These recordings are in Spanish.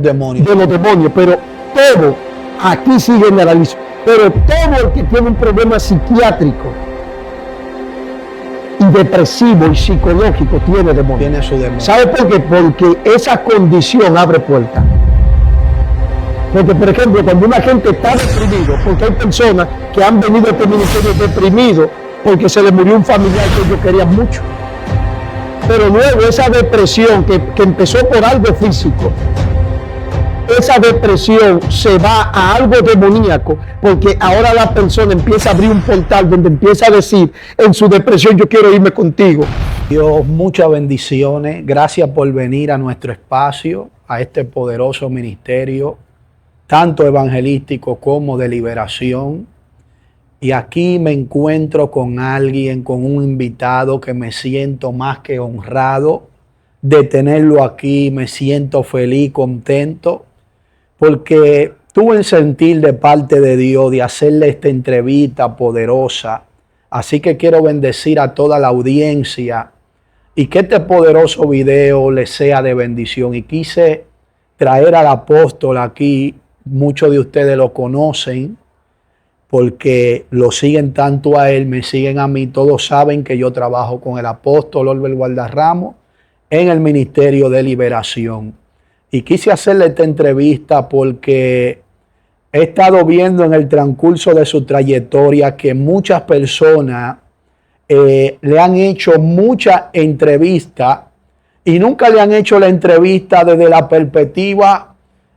demonios. De los demonios, pero todo, aquí sí generalizo, pero todo el que tiene un problema psiquiátrico y depresivo y psicológico tiene demonios. Tiene su demonio. ¿Sabe por qué? Porque esa condición abre puertas. Porque, por ejemplo, cuando una gente está deprimido, porque hay personas que han venido a este ministerio deprimidos porque se les murió un familiar que ellos querían mucho. Pero luego esa depresión que empezó por algo físico, esa depresión se va a algo demoníaco, porque ahora la persona empieza a abrir un portal donde empieza a decir en su depresión, yo quiero irme contigo. Dios, muchas bendiciones. Gracias por venir a nuestro espacio, a este poderoso ministerio, tanto evangelístico como de liberación. Y aquí me encuentro con alguien, con un invitado que me siento más que honrado de tenerlo aquí. Me siento feliz, contento, porque tuve el sentir de parte de Dios de hacerle esta entrevista poderosa. Así que quiero bendecir a toda la audiencia y que este poderoso video les sea de bendición. Y quise traer al apóstol aquí. Muchos de ustedes lo conocen porque lo siguen tanto a él, me siguen a mí. Todos saben que yo trabajo con el apóstol Olver Gualdarramos en el Ministerio de Liberación. Y quise hacerle esta entrevista porque he estado viendo en el transcurso de su trayectoria que muchas personas le han hecho muchas entrevistas y nunca le han hecho la entrevista desde la perspectiva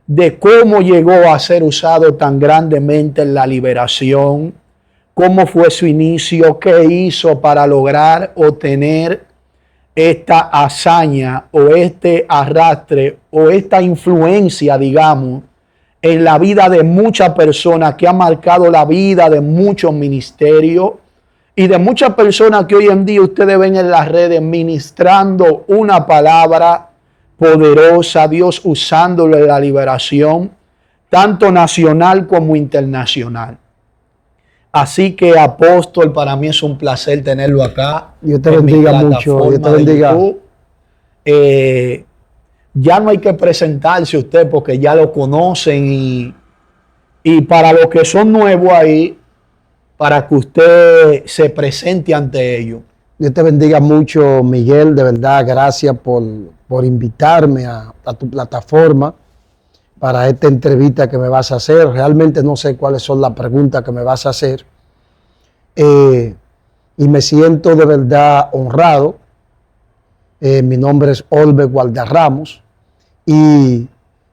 de cómo llegó a ser usado tan grandemente en la liberación, cómo fue su inicio, qué hizo para lograr obtener esta hazaña o este arrastre o esta influencia, digamos, en la vida de muchas personas, que ha marcado la vida de muchos ministerios y de muchas personas que hoy en día ustedes ven en las redes ministrando una palabra poderosa, Dios usándolo en la liberación, tanto nacional como internacional. Así que, apóstol, para mí es un placer tenerlo acá. Dios te bendiga mucho. Dios te bendiga. Ya no hay que presentarse usted porque ya lo conocen y para los que son nuevos ahí, para que usted se presente ante ellos. Dios te bendiga mucho, Miguel. De verdad, gracias por invitarme a tu plataforma para esta entrevista que me vas a hacer. Realmente no sé cuáles son las preguntas que me vas a hacer. Y me siento de verdad honrado. Mi nombre es Olver Gualdarramos y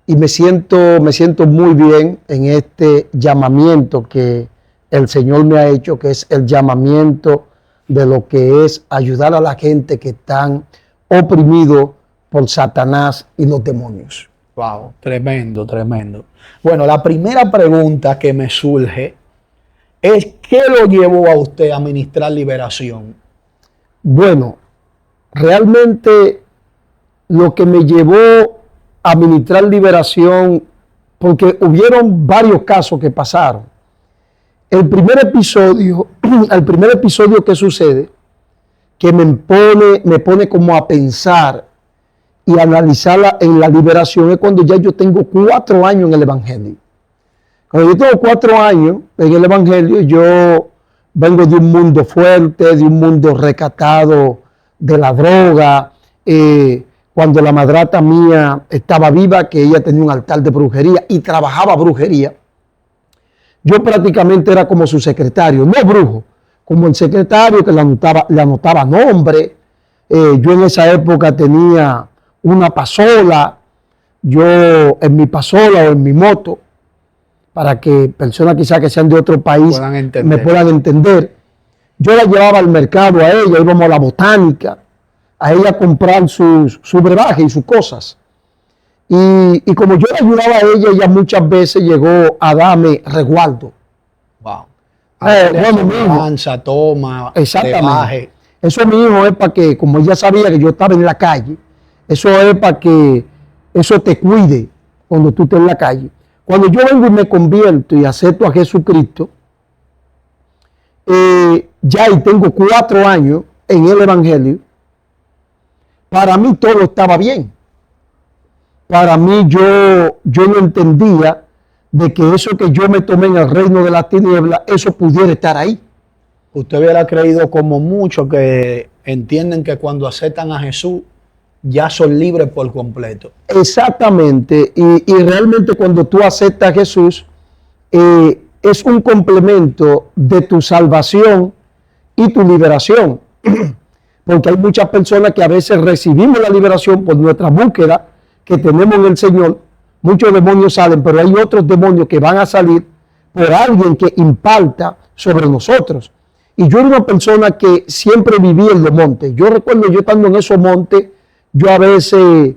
me siento muy bien en este llamamiento que el Señor me ha hecho, que es el llamamiento de lo que es ayudar a la gente que están oprimidos por Satanás y los demonios. Wow, tremendo, tremendo. Bueno, la primera pregunta que me surge es, ¿qué lo llevó a usted a ministrar liberación? Bueno, realmente lo que me llevó a ministrar liberación, porque hubieron varios casos que pasaron. El primer episodio que sucede, que me pone como a pensar y analizarla en la liberación, es cuando ya yo tengo 4 años en el Evangelio. Cuando yo tengo 4 años en el Evangelio, yo vengo de un mundo fuerte, de un mundo recatado de la droga. Cuando la madrastra mía estaba viva, que ella tenía un altar de brujería y trabajaba brujería, yo prácticamente era como su secretario, no brujo, como el secretario que le anotaba nombre. Yo en esa época tenía una pasola, yo en mi pasola o en mi moto, para que personas quizás que sean de otro país me puedan entender. Yo la llevaba al mercado a ella, íbamos a la botánica, a ella a comprar su brebaje y sus cosas. Y como yo le ayudaba a ella, ella muchas veces llegó a darme resguardo. Wow. Bueno, toma, exactamente. Eso mismo es para que, como ella sabía que yo estaba en la calle, eso es para que eso te cuide cuando tú estés en la calle. Cuando yo vengo y me convierto y acepto a Jesucristo, ya y tengo 4 años en el Evangelio, para mí todo estaba bien. para mí yo no entendía de que eso que yo me tomé en el reino de la tiniebla, eso pudiera estar ahí. Usted hubiera creído como muchos que entienden que cuando aceptan a Jesús ya son libres por completo. Exactamente, y realmente cuando tú aceptas a Jesús, es un complemento de tu salvación y tu liberación. Porque hay muchas personas que a veces recibimos la liberación por nuestra búsqueda que tenemos en el Señor. Muchos demonios salen, pero hay otros demonios que van a salir por alguien que imparta sobre nosotros. Y yo era una persona que siempre vivía en los montes. Yo recuerdo yo estando en esos montes, yo a veces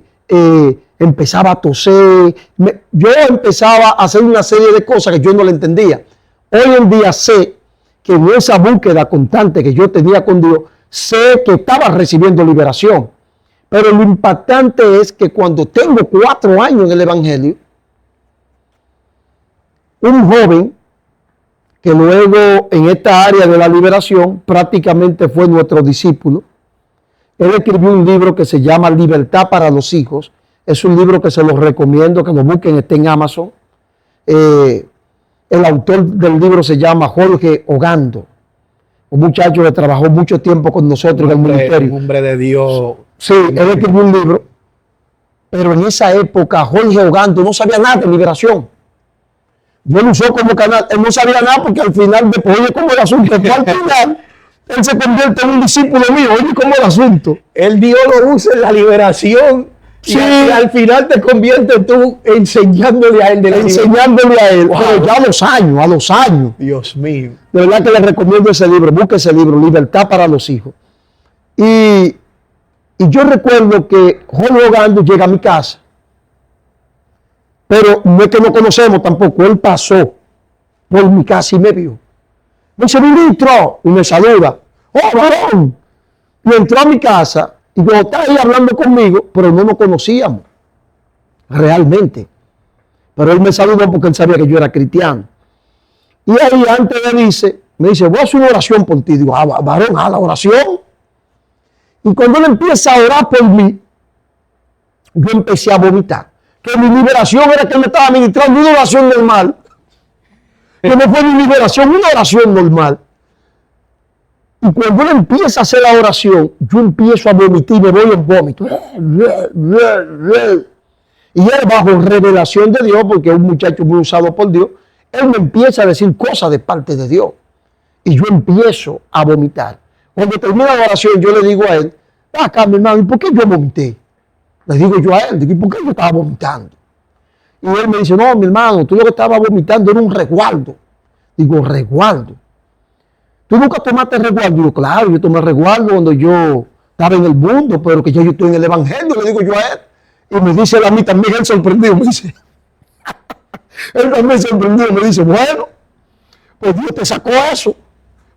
empezaba a toser, yo empezaba a hacer una serie de cosas que yo no le entendía. Hoy en día sé que en esa búsqueda constante que yo tenía con Dios, sé que estaba recibiendo liberación. Pero lo impactante es que cuando tengo 4 años en el Evangelio, un joven que luego en esta área de la liberación prácticamente fue nuestro discípulo, él escribió un libro que se llama Libertad para los Hijos. Es un libro que se los recomiendo, que lo busquen, está en Amazon. El autor del libro se llama Jorge Ogando, un muchacho que trabajó mucho tiempo con nosotros en el ministerio. Un hombre de Dios. Sí, él escribió un libro, pero en esa época Jorge Ogando no sabía nada de liberación. Yo lo usó como canal, él no sabía nada porque al final, después, oye, ¿cómo el asunto? Al final, él se convierte en un discípulo mío, oye, ¿cómo el asunto? El Dios lo usa en la liberación. Sí. Y al final te conviertes tú enseñándole a él de la enseñándole a él, wow. Pero ya a los años. Dios mío. De verdad que les recomiendo ese libro, busque ese libro, Libertad para los Hijos. Y yo recuerdo que Jorge Ogando llega a mi casa, pero no es que no conocemos tampoco, él pasó por mi casa y me vio. Me dice, ministro, y me saluda. ¡Oh, varón! Y entró a mi casa y yo estaba ahí hablando conmigo, pero no nos conocíamos realmente. Pero él me saludó porque él sabía que yo era cristiano. Y ahí antes me dice, voy a hacer una oración por ti. Digo, varón, la oración. Y cuando él empieza a orar por mí, yo empecé a vomitar. Que mi liberación era que él me estaba ministrando una oración normal. Que no fue mi liberación, una oración normal. Y cuando él empieza a hacer la oración, yo empiezo a vomitar y me voy en vómito. Y él, bajo revelación de Dios, porque es un muchacho muy usado por Dios, él me empieza a decir cosas de parte de Dios. Y yo empiezo a vomitar. Cuando termina la oración, yo le digo a él, acá, mi hermano, ¿y por qué yo vomité? Le digo yo a él, digo, ¿y por qué yo estaba vomitando? Y él me dice, no, mi hermano, tú lo que estabas vomitando era un resguardo. Digo, resguardo. ¿Tú nunca tomaste resguardo? Digo, claro, yo tomé resguardo cuando yo estaba en el mundo, pero que ya yo estoy en el Evangelio, le digo yo a él. Y me dice él a mí también, él sorprendido, me dice, él también sorprendido, me dice, bueno, pues Dios te sacó eso.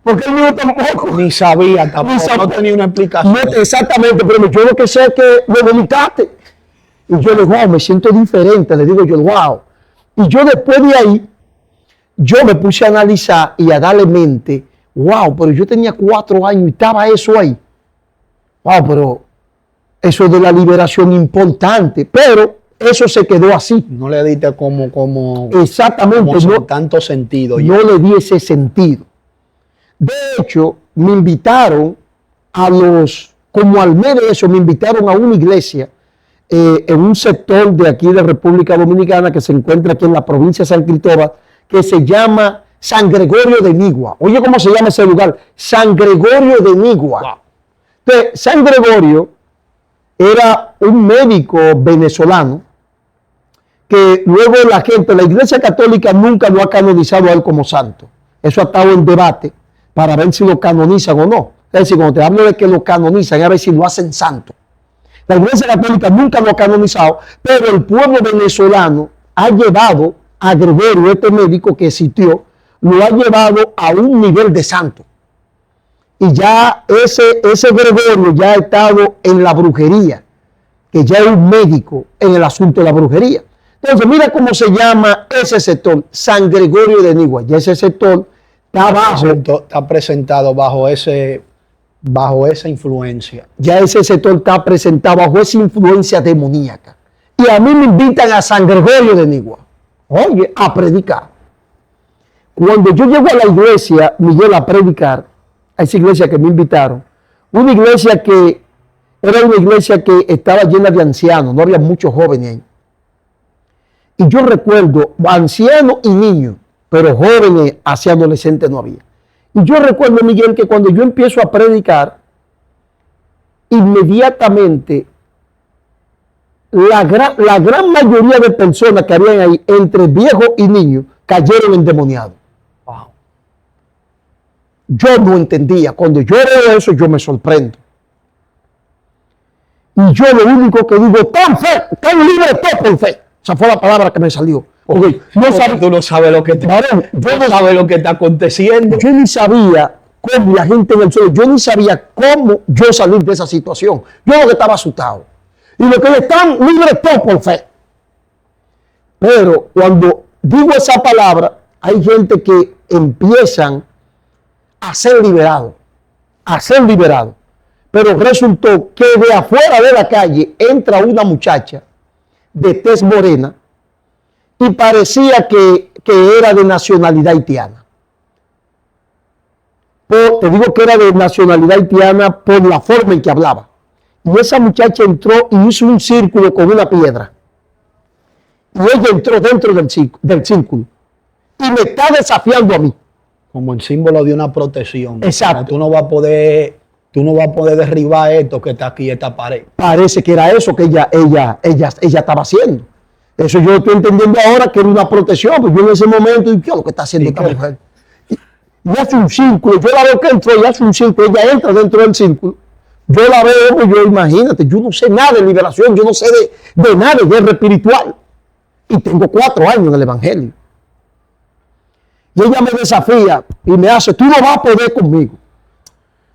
Porque él mismo tampoco. Ni sabía tampoco, no tenía una explicación. No, exactamente, pero yo lo que sé es que lo vomitaste. Y yo le digo, wow, me siento diferente, le digo yo, wow. Y yo después de ahí, yo me puse a analizar y a darle mente, wow, pero yo tenía 4 años y estaba eso ahí. Wow, pero eso de la liberación importante, pero eso se quedó así. No le diste como exactamente, como no, tanto sentido. No le di ese sentido. De hecho, me invitaron como al mes de eso, me invitaron a una iglesia en un sector de aquí de República Dominicana que se encuentra aquí en la provincia de San Cristóbal, que se llama San Gregorio de Nigua. Oye, ¿cómo se llama ese lugar? San Gregorio de Nigua. Wow. Entonces, San Gregorio era un médico venezolano que luego la Iglesia Católica nunca lo ha canonizado a él como santo. Eso ha estado en debate para ver si lo canonizan o no. Es decir, cuando te hablo de que lo canonizan, a ver si lo hacen santo. La Iglesia Católica nunca lo ha canonizado, pero el pueblo venezolano ha llevado a Gregorio, este médico que existió, lo ha llevado a un nivel de santo. Y ya ese Gregorio ya ha estado en la brujería, que ya es un médico en el asunto de la brujería. Entonces, mira cómo se llama ese sector, San Gregorio de Nigua. Ya ese sector está presentado bajo esa influencia. Ya ese sector está presentado bajo esa influencia demoníaca. y a mí me invitan a San Gregorio de Nigua, oye, a predicar. Cuando yo llego a la iglesia, Miguel, a predicar, a esa iglesia que me invitaron, una iglesia que era una iglesia que estaba llena de ancianos, no había muchos jóvenes ahí. Y yo recuerdo ancianos y niños, pero jóvenes hacia adolescentes no había. Y yo recuerdo, Miguel, que cuando yo empiezo a predicar, inmediatamente la gran mayoría de personas que habían ahí, entre viejos y niños, cayeron endemoniados. Wow. Yo no entendía. Cuando yo veo eso, yo me sorprendo. Y yo lo único que digo, tan libre todo por fe. Esa fue la palabra que me salió. Porque tú no sabes lo que sabes lo que está aconteciendo. Yo ni sabía cómo la gente en el suelo, yo ni sabía cómo yo salir de esa situación. Yo lo que estaba asustado. Y lo que están libres todos por fe. Pero cuando digo esa palabra, hay gente que empiezan a ser liberados. Pero resultó que de afuera de la calle entra una muchacha de tez morena y parecía que era de nacionalidad haitiana. Te digo que era de nacionalidad haitiana por la forma en que hablaba. Y esa muchacha entró y hizo un círculo con una piedra. Y ella entró dentro del círculo. Y me está desafiando a mí. Como el símbolo de una protección. Exacto. Tú no vas a poder derribar esto que está aquí, esta pared. Parece que era eso que ella estaba haciendo. Eso yo estoy entendiendo ahora que era una protección. Pues yo en ese momento, ¿qué es lo que está haciendo esta mujer? Y hace un círculo. Yo la veo que entró y hace un círculo. Ella entra dentro del círculo. Yo la veo, pues yo imagínate, yo no sé nada de liberación, yo no sé de nada de guerra espiritual. Y tengo 4 años en el Evangelio. Y ella me desafía y me hace, tú no vas a poder conmigo.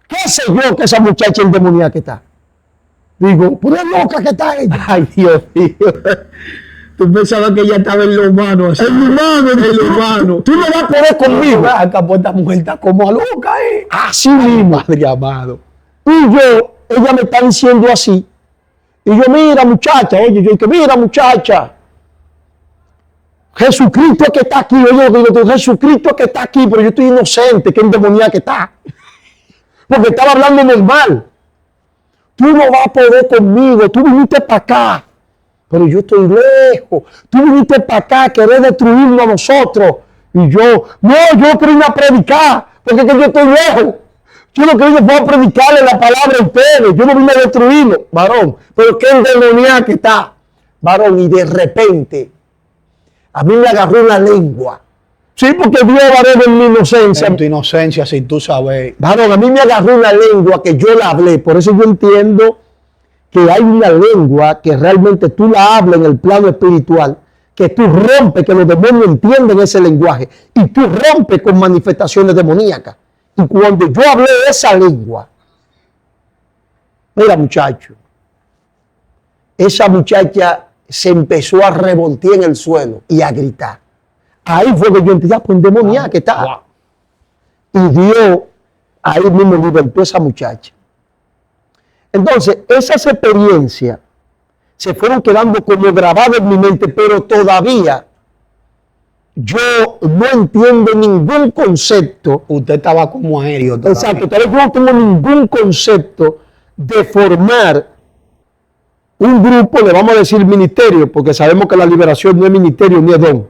¿Qué sé yo que esa muchacha endemoniada que está? Digo, por es loca que está ella. Ay, Dios mío. Tú pensabas que ella estaba en lo humano. En lo humano. Tú no vas a poder conmigo. Acá pues esta mujer está como a loca, Así mismo. Padre amado. Y ella me está diciendo así. Y yo, mira muchacha, mira muchacha. Jesucristo es que está aquí. Oye, Jesucristo es que está aquí, pero yo estoy inocente, que endemoniada que está. Porque estaba hablando normal. Tú no vas a poder conmigo, tú viniste para acá. Pero yo estoy lejos. Tú viniste para acá, querés destruirnos a nosotros. Y yo quiero ir a predicar, porque es que yo estoy lejos. Yo no creo que pueda predicarle la palabra a ustedes. Yo no vine a destruirlo, varón. Pero qué endemoniada que está, varón. Y de repente, a mí me agarró una lengua. Sí, porque Dios, varón, en mi inocencia. En tu inocencia, sin tú sabes. Varón, a mí me agarró una lengua que yo la hablé. Por eso yo entiendo que hay una lengua que realmente tú la hablas en el plano espiritual, que tú rompes, que los demonios entienden ese lenguaje. Y tú rompes con manifestaciones demoníacas. Y cuando yo hablé esa lengua, mira muchacho, esa muchacha se empezó a revoltear en el suelo y a gritar. Ahí fue que yo entendí, pues endemoniada que está. Y Dios ahí mismo libertó a esa muchacha. Entonces, esas experiencias se fueron quedando como grabadas en mi mente, pero todavía yo no entiendo ningún concepto. Usted estaba como aéreo todavía. Exacto, todavía yo no tengo ningún concepto de formar un grupo, le vamos a decir ministerio, porque sabemos que la liberación no es ministerio ni es don.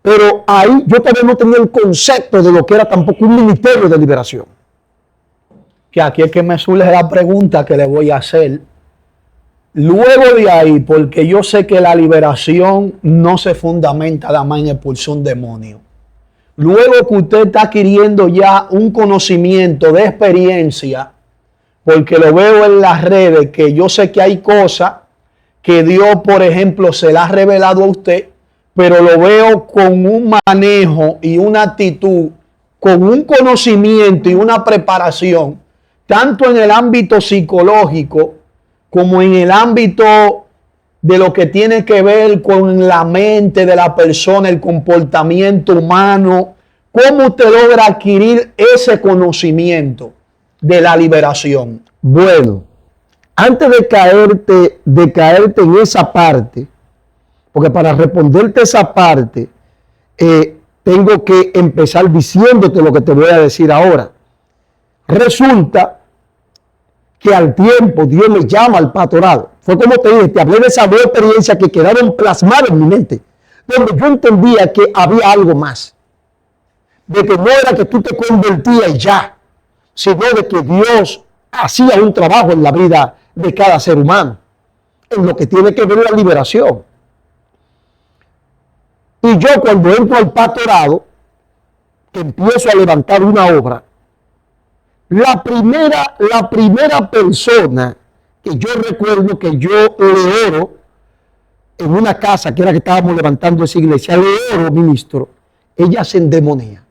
Pero ahí yo todavía no tenía el concepto de lo que era tampoco un ministerio de liberación. Que aquí es que me surge la pregunta que le voy a hacer. Luego de ahí, porque yo sé que la liberación no se fundamenta nada más en expulsar un demonio. Luego que usted está adquiriendo ya un conocimiento de experiencia, porque lo veo en las redes, que yo sé que hay cosas que Dios, por ejemplo, se las ha revelado a usted, pero lo veo con un manejo y una actitud, con un conocimiento y una preparación, tanto en el ámbito psicológico como en el ámbito de lo que tiene que ver con la mente de la persona, el comportamiento humano. ¿Cómo usted logra adquirir ese conocimiento de la liberación? Bueno, antes de caerte en esa parte, porque para responderte esa parte, tengo que empezar diciéndote lo que te voy a decir ahora. Resulta que al tiempo Dios me llama al pastorado. Fue como te dije, te hablé de esas dos experiencias que quedaron plasmadas en mi mente, donde yo entendía que había algo más, de que no era que tú te convertías y ya, sino de que Dios hacía un trabajo en la vida de cada ser humano, en lo que tiene que ver la liberación. Y yo cuando entro al pastorado, que empiezo a levantar una obra, la primera persona que yo recuerdo que yo le oro en una casa que era que estábamos levantando esa iglesia, le oro, ministro, ella se endemonía.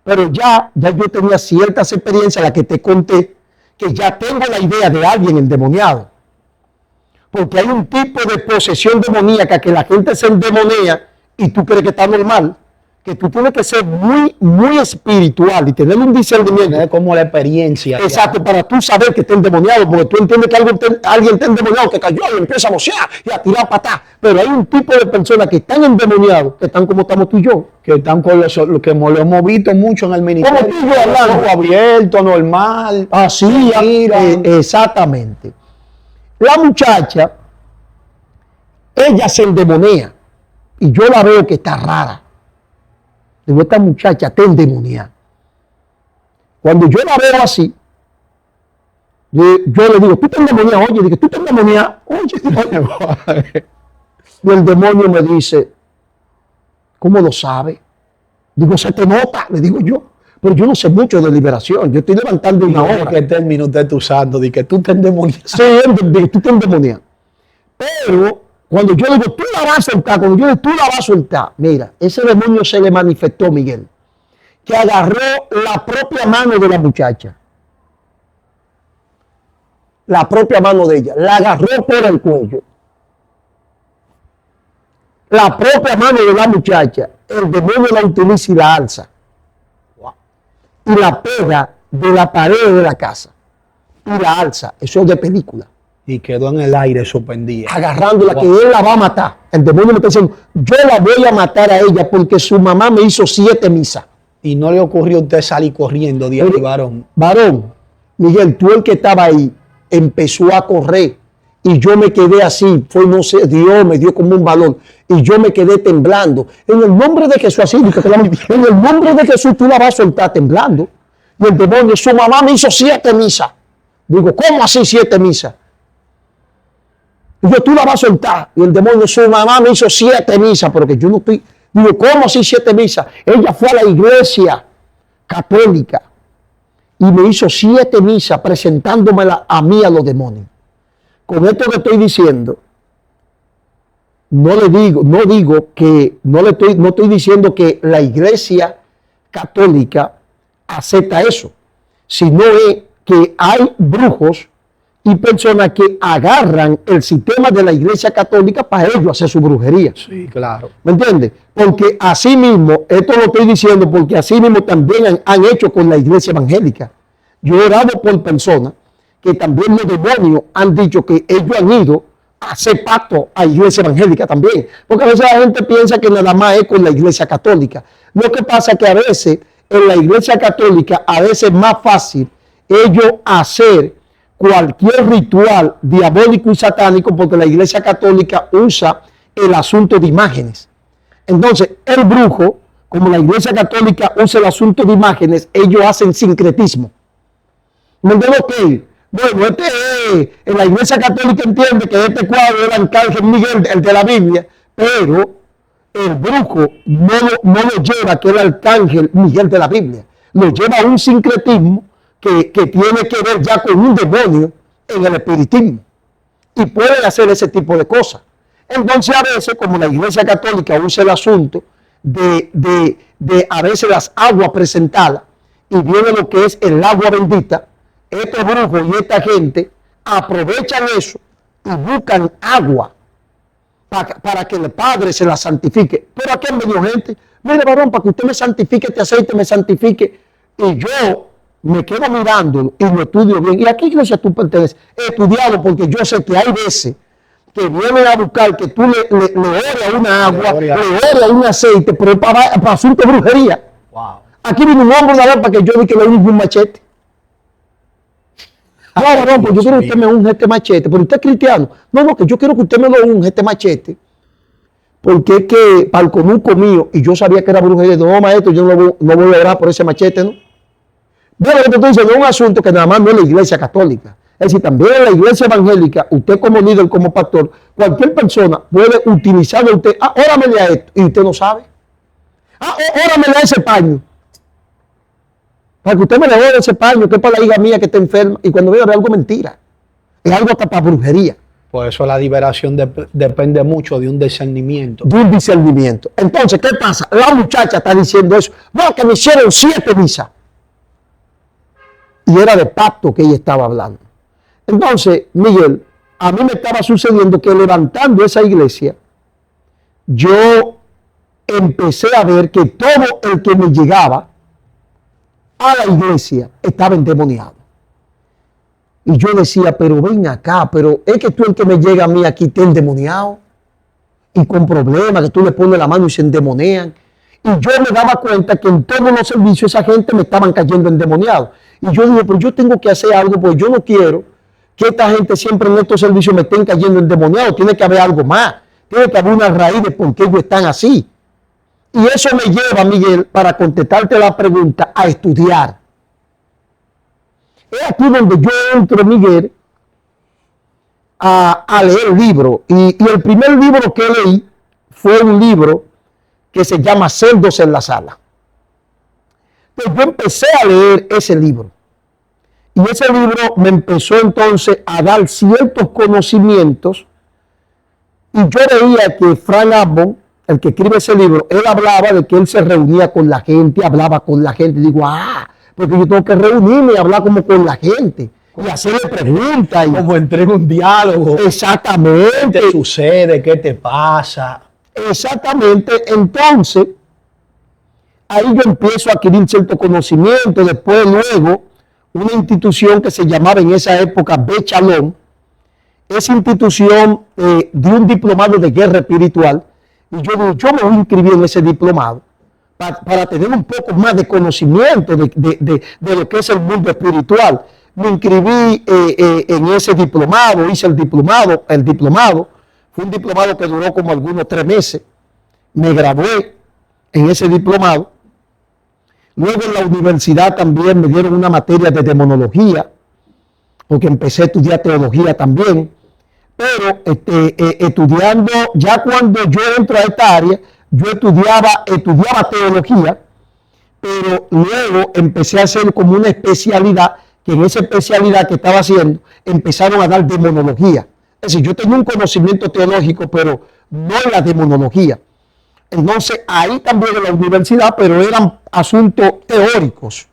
Pero ya yo tenía ciertas experiencias, la que te conté, que ya tengo la idea de alguien endemoniado. Porque hay un tipo de posesión demoníaca que la gente se endemonía y tú crees que está normal, que tú tienes que ser muy espiritual y tener un discernimiento. Tener como la experiencia. Exacto, para tú saber que está endemoniado, porque tú entiendes que alguien está endemoniado, que cayó y empieza a vocear y a tirar patas. Pero hay un tipo de personas que están endemoniados, que están como estamos tú y yo. Que están con lo que lo hemos visto mucho en el ministerio. Como tú y yo hablando. Abierto, normal. Así, exactamente. La muchacha, ella se endemonía y yo la veo que está rara. Digo, esta muchacha está endemoniada. Cuando yo la veo así, yo le digo, tú estás endemoniada, oye, digo, tú estás endemoniada, oye. Y el demonio me dice, ¿cómo lo sabe? Digo, se te nota, le digo yo. Pero yo no sé mucho de liberación, yo estoy levantando una obra. ¿Qué término usted está usando? De que tú estás endemoniado. Sí, tú estás endemoniado. Pero cuando yo digo, tú la vas a soltar, cuando yo digo, tú la vas a soltar, mira, ese demonio se le manifestó, Miguel, que agarró la propia mano de la muchacha. La propia mano de ella, la agarró por el cuello. La propia mano de la muchacha, el demonio la utiliza y la alza. Y la pega de la pared de la casa. Y la alza. Eso es de película. Y quedó en el aire suspendida. Agarrándola, que él la va a matar. El demonio me está diciendo, yo la voy a matar a ella porque su mamá me hizo 7 misas. Y no le ocurrió a usted salir corriendo de ahí, varón. Varón, Miguel, tú el que estaba ahí, empezó a correr. Y yo me quedé así, fue no sé, Dios me dio como un balón. Y yo me quedé temblando. En el nombre de Jesús, así, en el nombre de Jesús tú la vas a soltar temblando. Y el demonio, su mamá me hizo 7 misas. Digo, ¿cómo así 7 misas? Y yo, tú la vas a soltar. Y el demonio, su mamá me hizo 7 misas, porque yo no estoy. Digo, ¿cómo así 7 misas? Ella fue a la iglesia católica y me hizo 7 misas presentándomela a mí a los demonios. Con esto que estoy diciendo, no estoy diciendo que la iglesia católica acepta eso, sino es que hay brujos y personas que agarran el sistema de la iglesia católica para ellos hacer su brujería. Sí, claro. ¿Me entiendes? Porque así mismo, esto lo estoy diciendo porque así mismo también han hecho con la iglesia evangélica. Yo he orado por personas que también los demonios han dicho que ellos han ido a hacer pacto a la iglesia evangélica también. Porque a veces la gente piensa que nada más es con la iglesia católica. Lo que pasa es que a veces en la iglesia católica, a veces es más fácil ellos hacer cualquier ritual diabólico y satánico porque la iglesia católica usa el asunto de imágenes. Entonces, el brujo, como la iglesia católica usa el asunto de imágenes, ellos hacen sincretismo. ¿Me entiendes? Bueno, en la iglesia católica entiende que este cuadro es el arcángel Miguel, el de la Biblia, pero el brujo no lo lleva que el arcángel Miguel de la Biblia, lo lleva a un sincretismo que tiene que ver ya con un demonio en el espiritismo. Y pueden hacer ese tipo de cosas. Entonces a veces, como la iglesia católica usa el asunto de a veces las aguas presentadas, y viene lo que es el agua bendita, estos brujos y esta gente aprovechan eso y buscan agua para que el Padre se la santifique. Pero aquí han venido gente, mire varón, para que usted me santifique, este aceite me santifique. Y yo me quedo mirándolo y lo estudio bien. ¿Y a qué iglesia tú perteneces? He estudiado porque yo sé que hay veces que vienen a buscar que tú le ores a una agua, le ores a un aceite, pero es para asunto de brujería. Wow. Aquí vino un hombre una vez para que yo vi que le unge un machete. No, pues yo quiero que usted me unge este machete, pero usted es cristiano. No, que yo quiero que usted me lo unge este machete. Porque es que para el conuco mío, y yo sabía que era brujería, no, maestro, yo no voy a orar por ese machete, ¿no? Bueno, lo que te estoy diciendo es un asunto que nada más no es la iglesia católica. Es decir, también en la iglesia evangélica, usted como líder, como pastor, cualquier persona puede utilizarlo a usted. Óramele a esto, y usted no sabe. Óramele a ese paño. Para que usted me le ore ese paño, que es para la hija mía que está enferma, y cuando vea algo mentira. Es algo hasta para brujería. Por eso la liberación depende mucho de un discernimiento. De un discernimiento. Entonces, ¿qué pasa? La muchacha está diciendo eso. No, que me hicieron 7 misas. Y era de pacto que ella estaba hablando. Entonces, Miguel, a mí me estaba sucediendo que levantando esa iglesia, yo empecé a ver que todo el que me llegaba a la iglesia estaba endemoniado. Y yo decía, pero ven acá, pero es que tú el que me llega a mí aquí está endemoniado. Y con problemas, que tú le pones la mano y se endemonean. Y yo me daba cuenta que en todos los servicios esa gente me estaban cayendo endemoniados. Y yo dije, pero yo tengo que hacer algo, porque yo no quiero que esta gente siempre en estos servicios me estén cayendo endemoniados. Tiene que haber algo más. Tiene que haber una raíz de por qué ellos están así. Y eso me lleva, Miguel, para contestarte la pregunta, a estudiar. Es aquí donde yo entro, Miguel, a leer el libro. Y el primer libro que leí fue un libro que se llama Cerdos en la Sala. Pues yo empecé a leer ese libro. Y ese libro me empezó entonces a dar ciertos conocimientos. Y yo veía que Frank Abagnale, el que escribe ese libro, él hablaba de que él se reunía con la gente, hablaba con la gente. Digo, porque yo tengo que reunirme y hablar como con la gente. Y hacerle preguntas. Como entrar en un diálogo. Exactamente. ¿Qué te sucede? ¿Qué te pasa? Exactamente. Entonces, ahí yo empiezo a adquirir cierto conocimiento. Después, luego, una institución que se llamaba en esa época Bet Shalom, esa institución dio un diplomado de guerra espiritual. Y yo digo, yo me voy a inscribir en ese diplomado para tener un poco más de conocimiento de lo que es el mundo espiritual. Me inscribí en ese diplomado, hice el diplomado. Fue un diplomado que duró como algunos 3 meses. Me gradué en ese diplomado. Luego en la universidad también me dieron una materia de demonología, porque empecé a estudiar teología también. Pero estudiando, ya cuando yo entro a esta área, yo estudiaba teología, pero luego empecé a hacer como una especialidad, que en esa especialidad que estaba haciendo, empezaron a dar demonología. Es decir, yo tenía un conocimiento teológico, pero no en la demonología. Entonces, ahí también en la universidad, pero eran asuntos teóricos.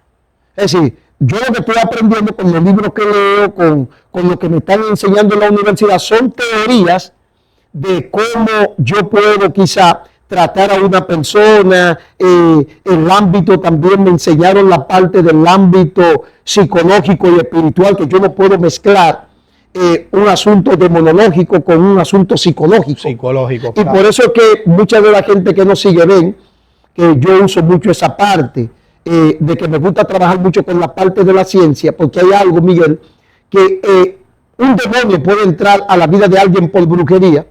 Es decir, yo lo que estoy aprendiendo con los libros que leo, con lo que me están enseñando en la universidad, son teorías de cómo yo puedo quizá tratar a una persona. El ámbito también me enseñaron la parte del ámbito psicológico y espiritual, que yo no puedo mezclar un asunto demonológico con un asunto psicológico. Y claro. por eso es que mucha de la gente que nos sigue ven que yo uso mucho esa parte, de que me gusta trabajar mucho con la parte de la ciencia, porque hay algo, Miguel, que un demonio puede entrar a la vida de alguien por brujería,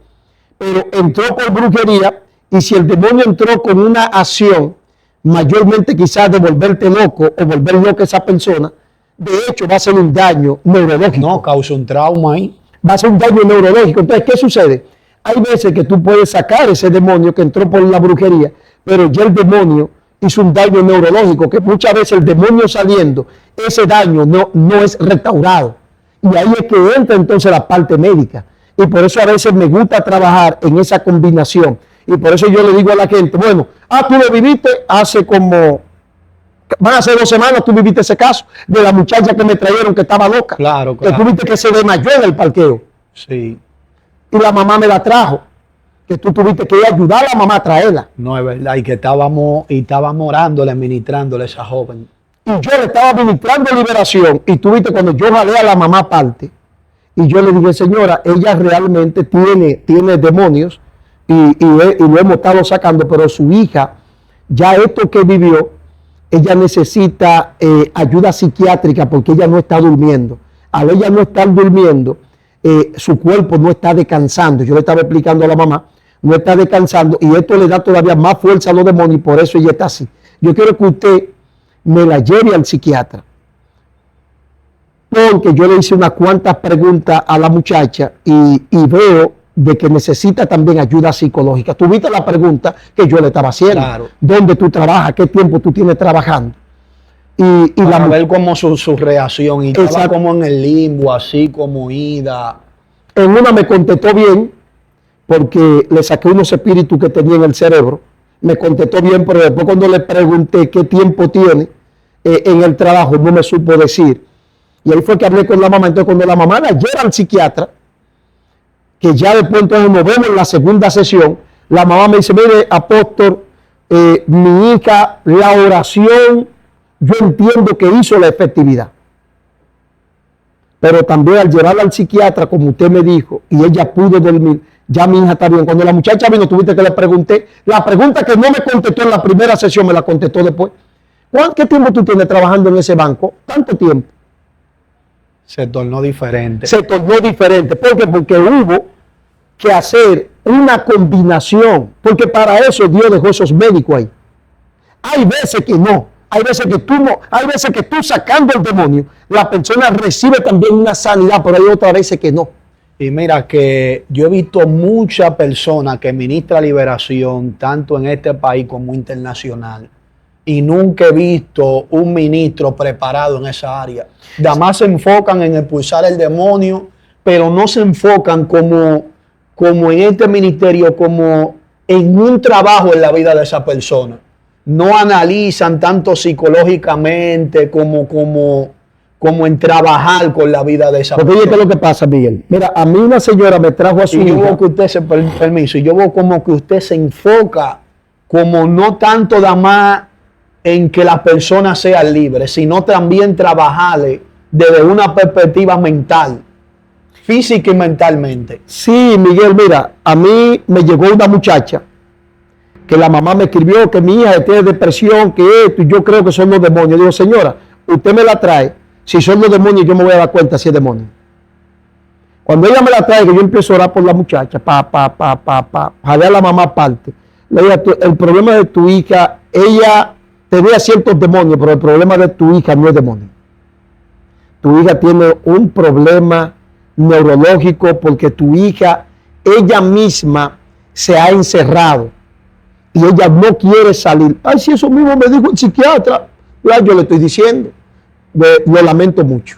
pero entró por brujería, y si el demonio entró con una acción, mayormente quizás de volverte loco o volver loco a esa persona, de hecho va a ser un daño neurológico. No, causa un trauma ahí. Va a ser un daño neurológico. Entonces, ¿qué sucede? Hay veces que tú puedes sacar ese demonio que entró por la brujería, pero ya el demonio hizo un daño neurológico, que muchas veces el demonio saliendo, ese daño no es restaurado. Y ahí es que entra entonces la parte médica. Y por eso a veces me gusta trabajar en esa combinación. Y por eso yo le digo a la gente, bueno, tú lo viviste hace como, van a ser 2 semanas, tú viviste ese caso de la muchacha que me trajeron que estaba loca. Claro. Que tú viste que se desmayó en el parqueo. Sí. Y la mamá me la trajo. Que tú tuviste que ir a ayudar a la mamá a traerla. No, es verdad. Y que estábamos orándole, ministrándole a esa joven. Y y yo le estaba administrando liberación, y tú viste cuando yo jalé a la mamá aparte, y yo le dije, señora, ella realmente tiene demonios, y lo hemos estado sacando, pero su hija, ya esto que vivió, ella necesita ayuda psiquiátrica porque ella no está durmiendo. Al ella no estar durmiendo, su cuerpo no está descansando. Yo le estaba explicando a la mamá, no está descansando, y esto le da todavía más fuerza a los demonios, y por eso ella está así. Yo quiero que usted me la lleve al psiquiatra, porque yo le hice unas cuantas preguntas a la muchacha y veo de que necesita también ayuda psicológica. Tú viste la pregunta que yo le estaba haciendo. Claro. ¿Dónde tú trabajas? ¿Qué tiempo tú tienes trabajando? Y para ver cómo su reacción. Y estaba exacto, como en el limbo, así como ida. En una me contestó bien, porque le saqué unos espíritus que tenía en el cerebro. Me contestó bien, pero después cuando le pregunté qué tiempo tiene en el trabajo, no me supo decir. Y ahí fue que hablé con la mamá. Entonces cuando la mamá la lleva al psiquiatra, que ya después entonces nos vemos en la segunda sesión, la mamá me dice, mire, apóstol, mi hija, la oración, yo entiendo que hizo la efectividad. Pero también al llevarla al psiquiatra, como usted me dijo, y ella pudo dormir, ya mi hija está bien. Cuando la muchacha vino, tuviste que le pregunté, la pregunta que no me contestó en la primera sesión, me la contestó después. ¿Qué tiempo tú tienes trabajando en ese banco? Tanto tiempo. Se tornó diferente. Se tornó diferente. ¿Por qué? Porque hubo que hacer una combinación, porque para eso Dios dejó esos médicos ahí. Hay veces que no, hay veces que tú no, hay veces que tú sacando el demonio, la persona recibe también una sanidad, pero hay otras veces que no. Y mira que yo he visto muchas personas que ministran liberación, tanto en este país como internacional, y nunca he visto un ministro preparado en esa área. Además se enfocan en expulsar el demonio, pero no se enfocan como en este ministerio, como en un trabajo en la vida de esa persona. No analizan tanto psicológicamente como en trabajar con la vida de esa persona. Porque oye, ¿qué es lo que pasa, Miguel? Mira, a mí una señora me trajo a su hija. Yo veo que usted se, permiso, yo veo como que usted se enfoca como no tanto da más en que las personas sean libres, sino también trabajarle desde una perspectiva mental, física y mentalmente. Sí, Miguel, mira, a mí me llegó una muchacha que la mamá me escribió que mi hija tiene depresión, que esto, y yo creo que son los demonios. Digo, señora, usted me la trae, si son los demonios yo me voy a dar cuenta si es demonio. Cuando ella me la trae, que yo empiezo a orar por la muchacha, jalé a la mamá aparte, le digo, el problema de tu hija, ella tenía ciertos demonios, pero el problema de tu hija no es demonio. Tu hija tiene un problema neurológico porque tu hija, ella misma se ha encerrado y ella no quiere salir. Ay, si eso mismo me dijo el psiquiatra, ya yo le estoy diciendo, lo lamento mucho.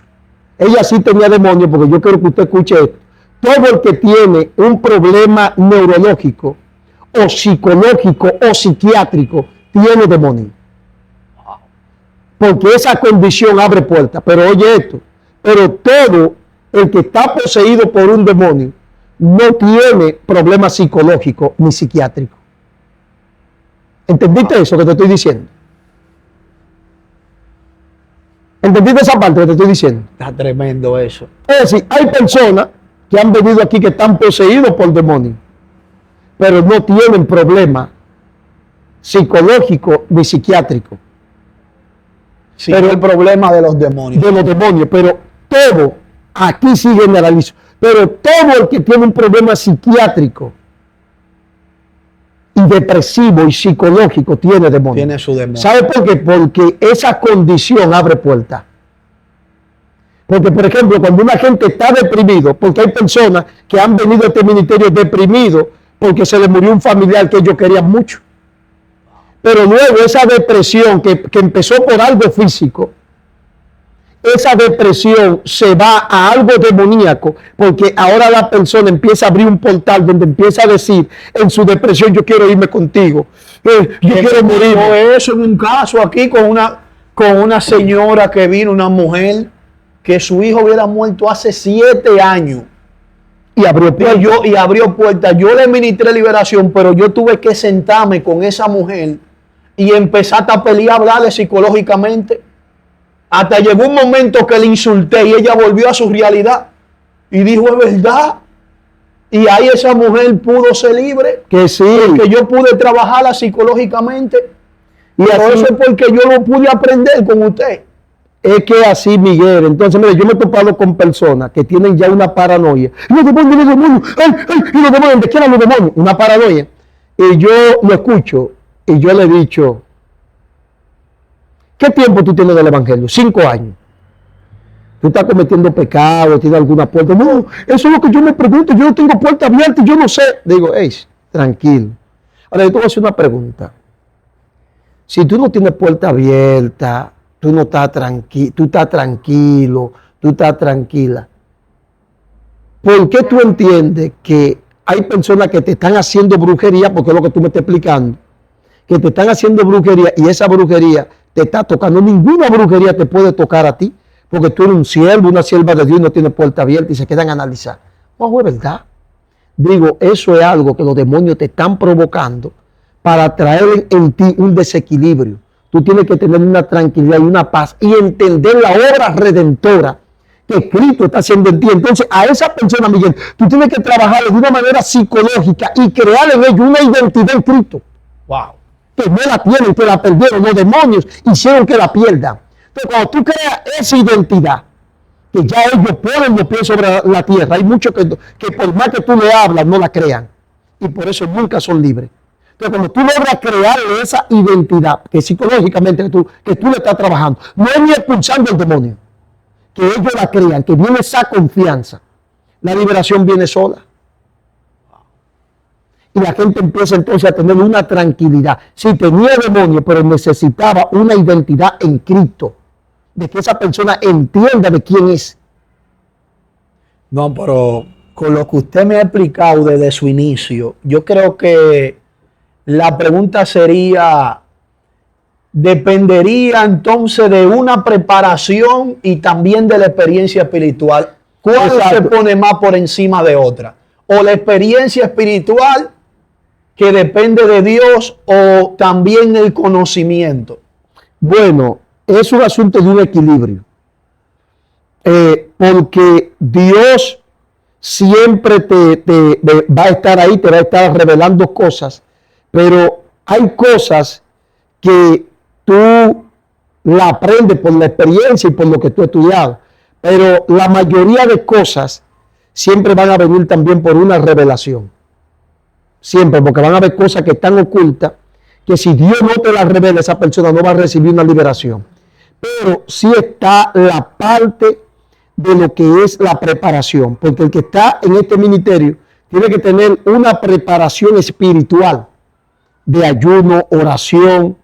Ella sí tenía demonio, porque yo quiero que usted escuche esto. Todo el que tiene un problema neurológico o psicológico o psiquiátrico tiene demonio. Porque esa condición abre puertas. Pero oye esto, pero todo el que está poseído por un demonio no tiene problema psicológico ni psiquiátrico. ¿Entendiste eso que te estoy diciendo? ¿Entendiste esa parte que te estoy diciendo? Está tremendo eso. Es decir, hay personas que han venido aquí que están poseídos por demonios, pero no tienen problema psicológico ni psiquiátrico. Sí, pero el problema de los demonios. De los demonios, pero todo, aquí sí generalizo, pero todo el que tiene un problema psiquiátrico y depresivo y psicológico tiene demonio. Tiene su demonio. ¿Sabe por qué? Porque esa condición abre puertas. Porque, por ejemplo, cuando una gente está deprimido, porque hay personas que han venido a este ministerio deprimidos porque se les murió un familiar que ellos querían mucho. Pero luego esa depresión que empezó por algo físico, esa depresión se va a algo demoníaco, porque ahora la persona empieza a abrir un portal donde empieza a decir en su depresión, yo quiero irme contigo, yo quiero morir. Eso en un caso aquí con una señora que vino, una mujer, que su hijo hubiera muerto hace 7 años. Y abrió puertas. Yo le ministré liberación, pero yo tuve que sentarme con esa mujer y empezar a pelear, hablarle psicológicamente. Hasta llegó un momento que le insulté y ella volvió a su realidad y dijo, es verdad. Y ahí esa mujer pudo ser libre. Que sí. Porque yo pude trabajarla psicológicamente. Y Pero eso es porque yo lo pude aprender con usted. Es que así, Miguel. Entonces, mire, yo me he topado con personas que tienen ya una paranoia. Y los demonios, ay, y los demonios, ¿de qué eran los demonios? Una paranoia. Y yo lo escucho y yo le he dicho, ¿qué tiempo tú tienes del Evangelio? 5 años. Tú estás cometiendo pecado, tienes alguna puerta. No, eso es lo que yo me pregunto. Yo no tengo puerta abierta y yo no sé. Digo, tranquilo. Ahora, yo te voy a hacer una pregunta. Si tú no tienes puerta abierta, tú no estás tranquilo, tú estás tranquilo, tú estás tranquila. ¿Por qué tú entiendes que hay personas que te están haciendo brujería? Porque es lo que tú me estás explicando. Que te están haciendo brujería y esa brujería te está tocando. Ninguna brujería te puede tocar a ti. Porque tú eres un siervo, una sierva de Dios y no tienes puerta abierta y se quedan a analizar. No, es verdad. Digo, eso es algo que los demonios te están provocando para traer en ti un desequilibrio. Tú tienes que tener una tranquilidad y una paz y entender la obra redentora que Cristo está haciendo en ti. Entonces, a esa persona, Miguel, tú tienes que trabajar de una manera psicológica y crear en ellos una identidad en Cristo. Wow. Que no la tienen, que la perdieron. Los demonios hicieron que la pierdan. Entonces, cuando tú creas esa identidad, que ya ellos ponen los pies sobre la tierra, hay muchos que por más que tú le hablas, no la crean. Y por eso nunca son libres. Entonces, cuando tú logras crearle esa identidad, que psicológicamente que tú le estás trabajando, no es ni expulsando al demonio, que ellos la crean, que viene esa confianza, la liberación viene sola. Y la gente empieza entonces a tener una tranquilidad. Sí, tenía demonio, pero necesitaba una identidad en Cristo, de que esa persona entienda de quién es. No, pero con lo que usted me ha explicado desde su inicio, yo creo que la pregunta sería, dependería entonces de una preparación y también de la experiencia espiritual. ¿Cuál se pone más por encima de otra? ¿O la experiencia espiritual que depende de Dios o también el conocimiento? Bueno, es un asunto de un equilibrio. Porque Dios siempre te va a estar ahí, te va a estar revelando cosas, pero hay cosas que tú la aprendes por la experiencia y por lo que tú has estudiado, pero la mayoría de cosas siempre van a venir también por una revelación. Siempre, porque van a haber cosas que están ocultas, que si Dios no te las revela, esa persona no va a recibir una liberación. Pero sí está la parte de lo que es la preparación, porque el que está en este ministerio tiene que tener una preparación espiritual de ayuno, oración,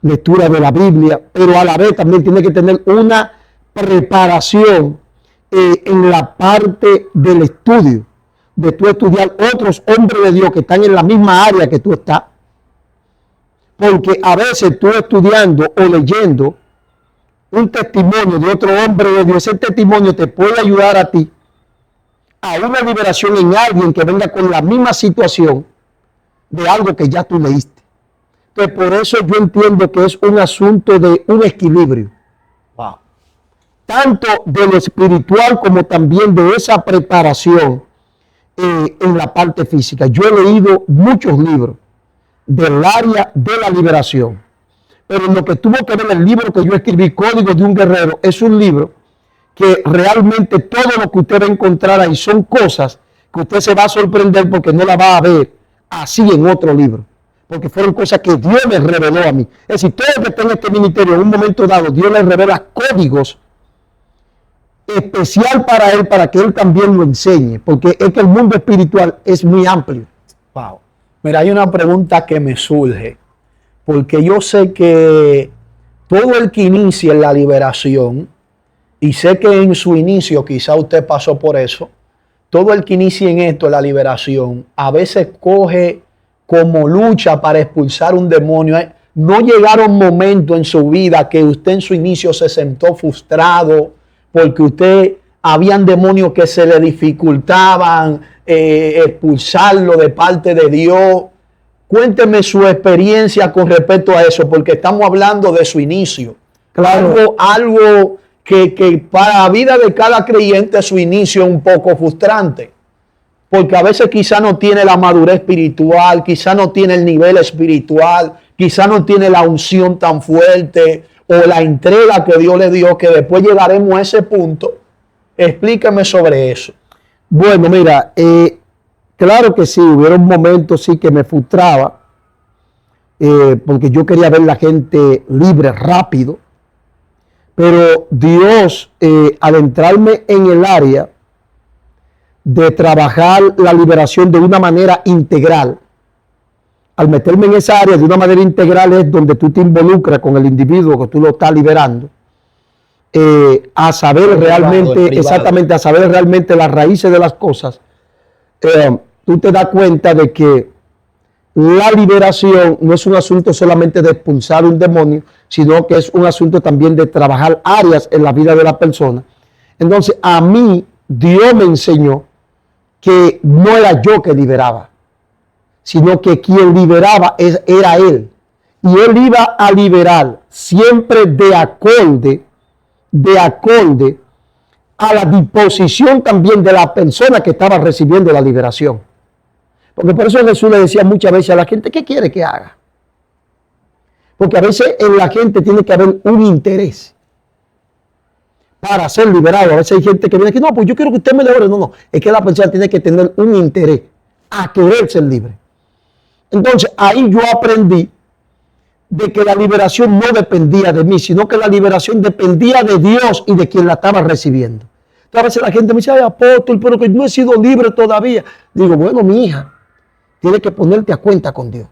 lectura de la Biblia, pero a la vez también tiene que tener una preparación en la parte del estudio, de tú estudiar otros hombres de Dios que están en la misma área que tú estás. Porque a veces tú estudiando o leyendo un testimonio de otro hombre de Dios, ese testimonio te puede ayudar a ti a una liberación en alguien que venga con la misma situación de algo que ya tú leíste. Entonces, por eso yo entiendo que es un asunto de un equilibrio. Wow. Tanto de lo espiritual como también de esa preparación en la parte física. Yo he leído muchos libros del área de la liberación. Pero lo que tuvo que ver el libro que yo escribí, Código de un Guerrero, es un libro que realmente todo lo que usted va a encontrar ahí son cosas que usted se va a sorprender porque no la va a ver así en otro libro. Porque fueron cosas que Dios me reveló a mí. Es decir, todo el que está en este ministerio en un momento dado, Dios le revela códigos especial para él, para que él también lo enseñe. Porque es que el mundo espiritual es muy amplio. Wow. Mira, hay una pregunta que me surge. Porque yo sé que todo el que inicia en la liberación, y sé que en su inicio quizá usted pasó por eso, todo el que inicia en esto, en la liberación, a veces coge como lucha para expulsar un demonio. No llegaron momentos en su vida que usted en su inicio se sentó frustrado porque usted habían demonios que se le dificultaban expulsarlo de parte de Dios. Cuénteme su experiencia con respecto a eso, porque estamos hablando de su inicio. Claro. Algo que para la vida de cada creyente su inicio es un poco frustrante. Porque a veces quizá no tiene la madurez espiritual, quizá no tiene el nivel espiritual, quizá no tiene la unción tan fuerte o la entrega que Dios le dio, que después llegaremos a ese punto. Explícame sobre eso. Bueno, mira, claro que sí, hubieron momentos sí que me frustraba, porque yo quería ver la gente libre rápido, pero Dios, al entrarme en el área de trabajar la liberación de una manera integral, al meterme en esa área de una manera integral es donde tú te involucras con el individuo que tú lo estás liberando, a saber realmente, exactamente, a saber realmente las raíces de las cosas, tú te das cuenta de que la liberación no es un asunto solamente de expulsar un demonio, sino que es un asunto también de trabajar áreas en la vida de la persona. Entonces, a mí, Dios me enseñó que no era yo que liberaba, sino que quien liberaba era Él. Y Él iba a liberar siempre de acorde a la disposición también de la persona que estaba recibiendo la liberación. Porque por eso Jesús le decía muchas veces a la gente, ¿qué quiere que haga? Porque a veces en la gente tiene que haber un interés para ser liberado. A veces hay gente que viene aquí, no, pues yo quiero que usted me libere. No, es que la persona tiene que tener un interés a querer ser libre. Entonces ahí yo aprendí de que la liberación no dependía de mí, sino que la liberación dependía de Dios y de quien la estaba recibiendo. Entonces a veces la gente me dice, ay, apóstol, pero que no he sido libre todavía. Digo, bueno, mi hija, tienes que ponerte a cuenta con Dios.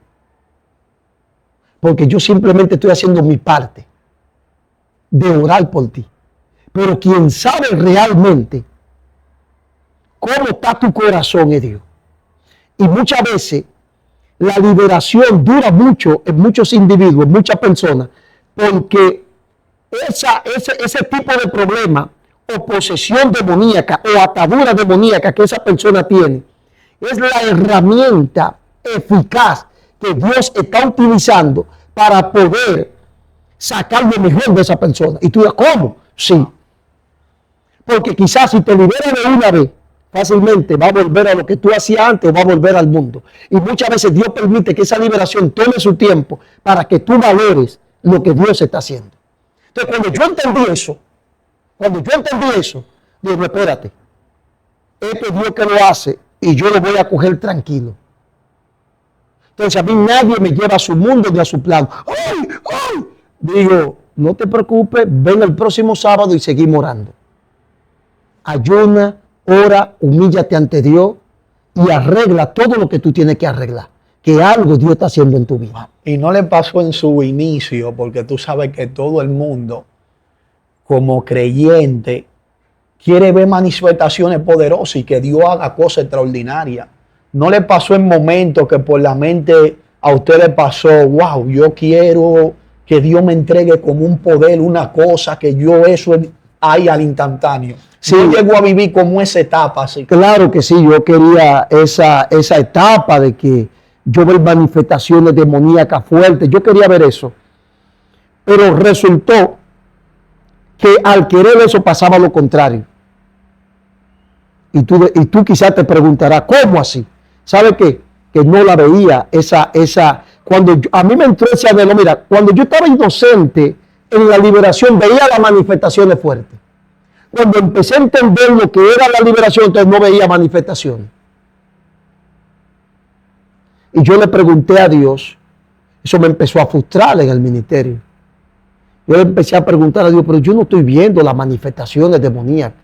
Porque yo simplemente estoy haciendo mi parte de orar por ti. Pero quien sabe realmente cómo está tu corazón es Dios. Y muchas veces la liberación dura mucho en muchos individuos, en muchas personas, porque ese tipo de problema o posesión demoníaca o atadura demoníaca que esa persona tiene es la herramienta eficaz que Dios está utilizando para poder sacar lo mejor de esa persona. Y tú dirás, ¿cómo? Sí. Porque quizás si te liberas de una vez, fácilmente va a volver a lo que tú hacías antes o va a volver al mundo. Y muchas veces Dios permite que esa liberación tome su tiempo para que tú valores lo que Dios está haciendo. Entonces, cuando yo entendí eso, digo, espérate, este es Dios que lo hace y yo lo voy a coger tranquilo. Entonces, a mí nadie me lleva a su mundo ni a su plan. ¡Ay! ¡Ay! Digo, no te preocupes, ven el próximo sábado y seguimos orando. Ayuna, ora, humíllate ante Dios y arregla todo lo que tú tienes que arreglar. Que algo Dios está haciendo en tu vida. Y no le pasó en su inicio, porque tú sabes que todo el mundo, como creyente, quiere ver manifestaciones poderosas y que Dios haga cosas extraordinarias. No le pasó en momentos que por la mente a usted le pasó, wow, yo quiero que Dios me entregue como un poder, una cosa, que yo eso hay al instantáneo. Sí. Yo llego a vivir como esa etapa así. Claro que sí, yo quería esa etapa de que yo ver manifestaciones demoníacas fuertes, yo quería ver eso. Pero resultó que al querer eso pasaba lo contrario. Y tú quizás te preguntarás, ¿cómo así? ¿Sabe qué? Que no la veía a mí me entró ese anhelo. Mira, cuando yo estaba inocente en la liberación, veía las manifestaciones fuertes. Cuando empecé a entender lo que era la liberación, entonces no veía manifestaciones. Y yo le pregunté a Dios, eso me empezó a frustrar en el ministerio. Yo le empecé a preguntar a Dios, pero yo no estoy viendo las manifestaciones demoníacas.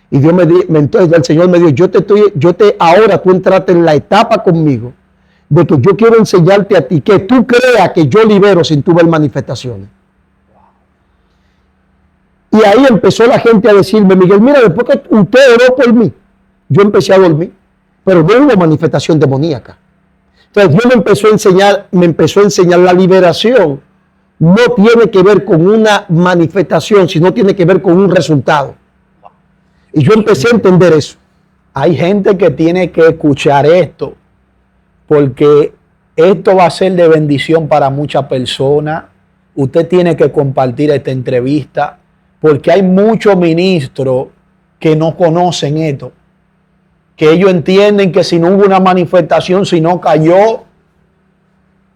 Y Dios entonces el Señor me dijo, ahora tú entraste en la etapa conmigo de que yo quiero enseñarte a ti que tú creas que yo libero sin tú ver manifestaciones. Y ahí empezó la gente a decirme, Miguel, mira, después que usted oró por mí, yo empecé a dormir, pero no hubo manifestación demoníaca. Entonces Dios me empezó a enseñar la liberación. No tiene que ver con una manifestación, sino tiene que ver con un resultado. Y yo empecé a entender eso. Hay gente que tiene que escuchar esto, porque esto va a ser de bendición para muchas personas. usted tiene que compartir esta entrevista porque hay muchos ministros que no conocen esto, que ellos entienden que si no hubo una manifestación, si no cayó,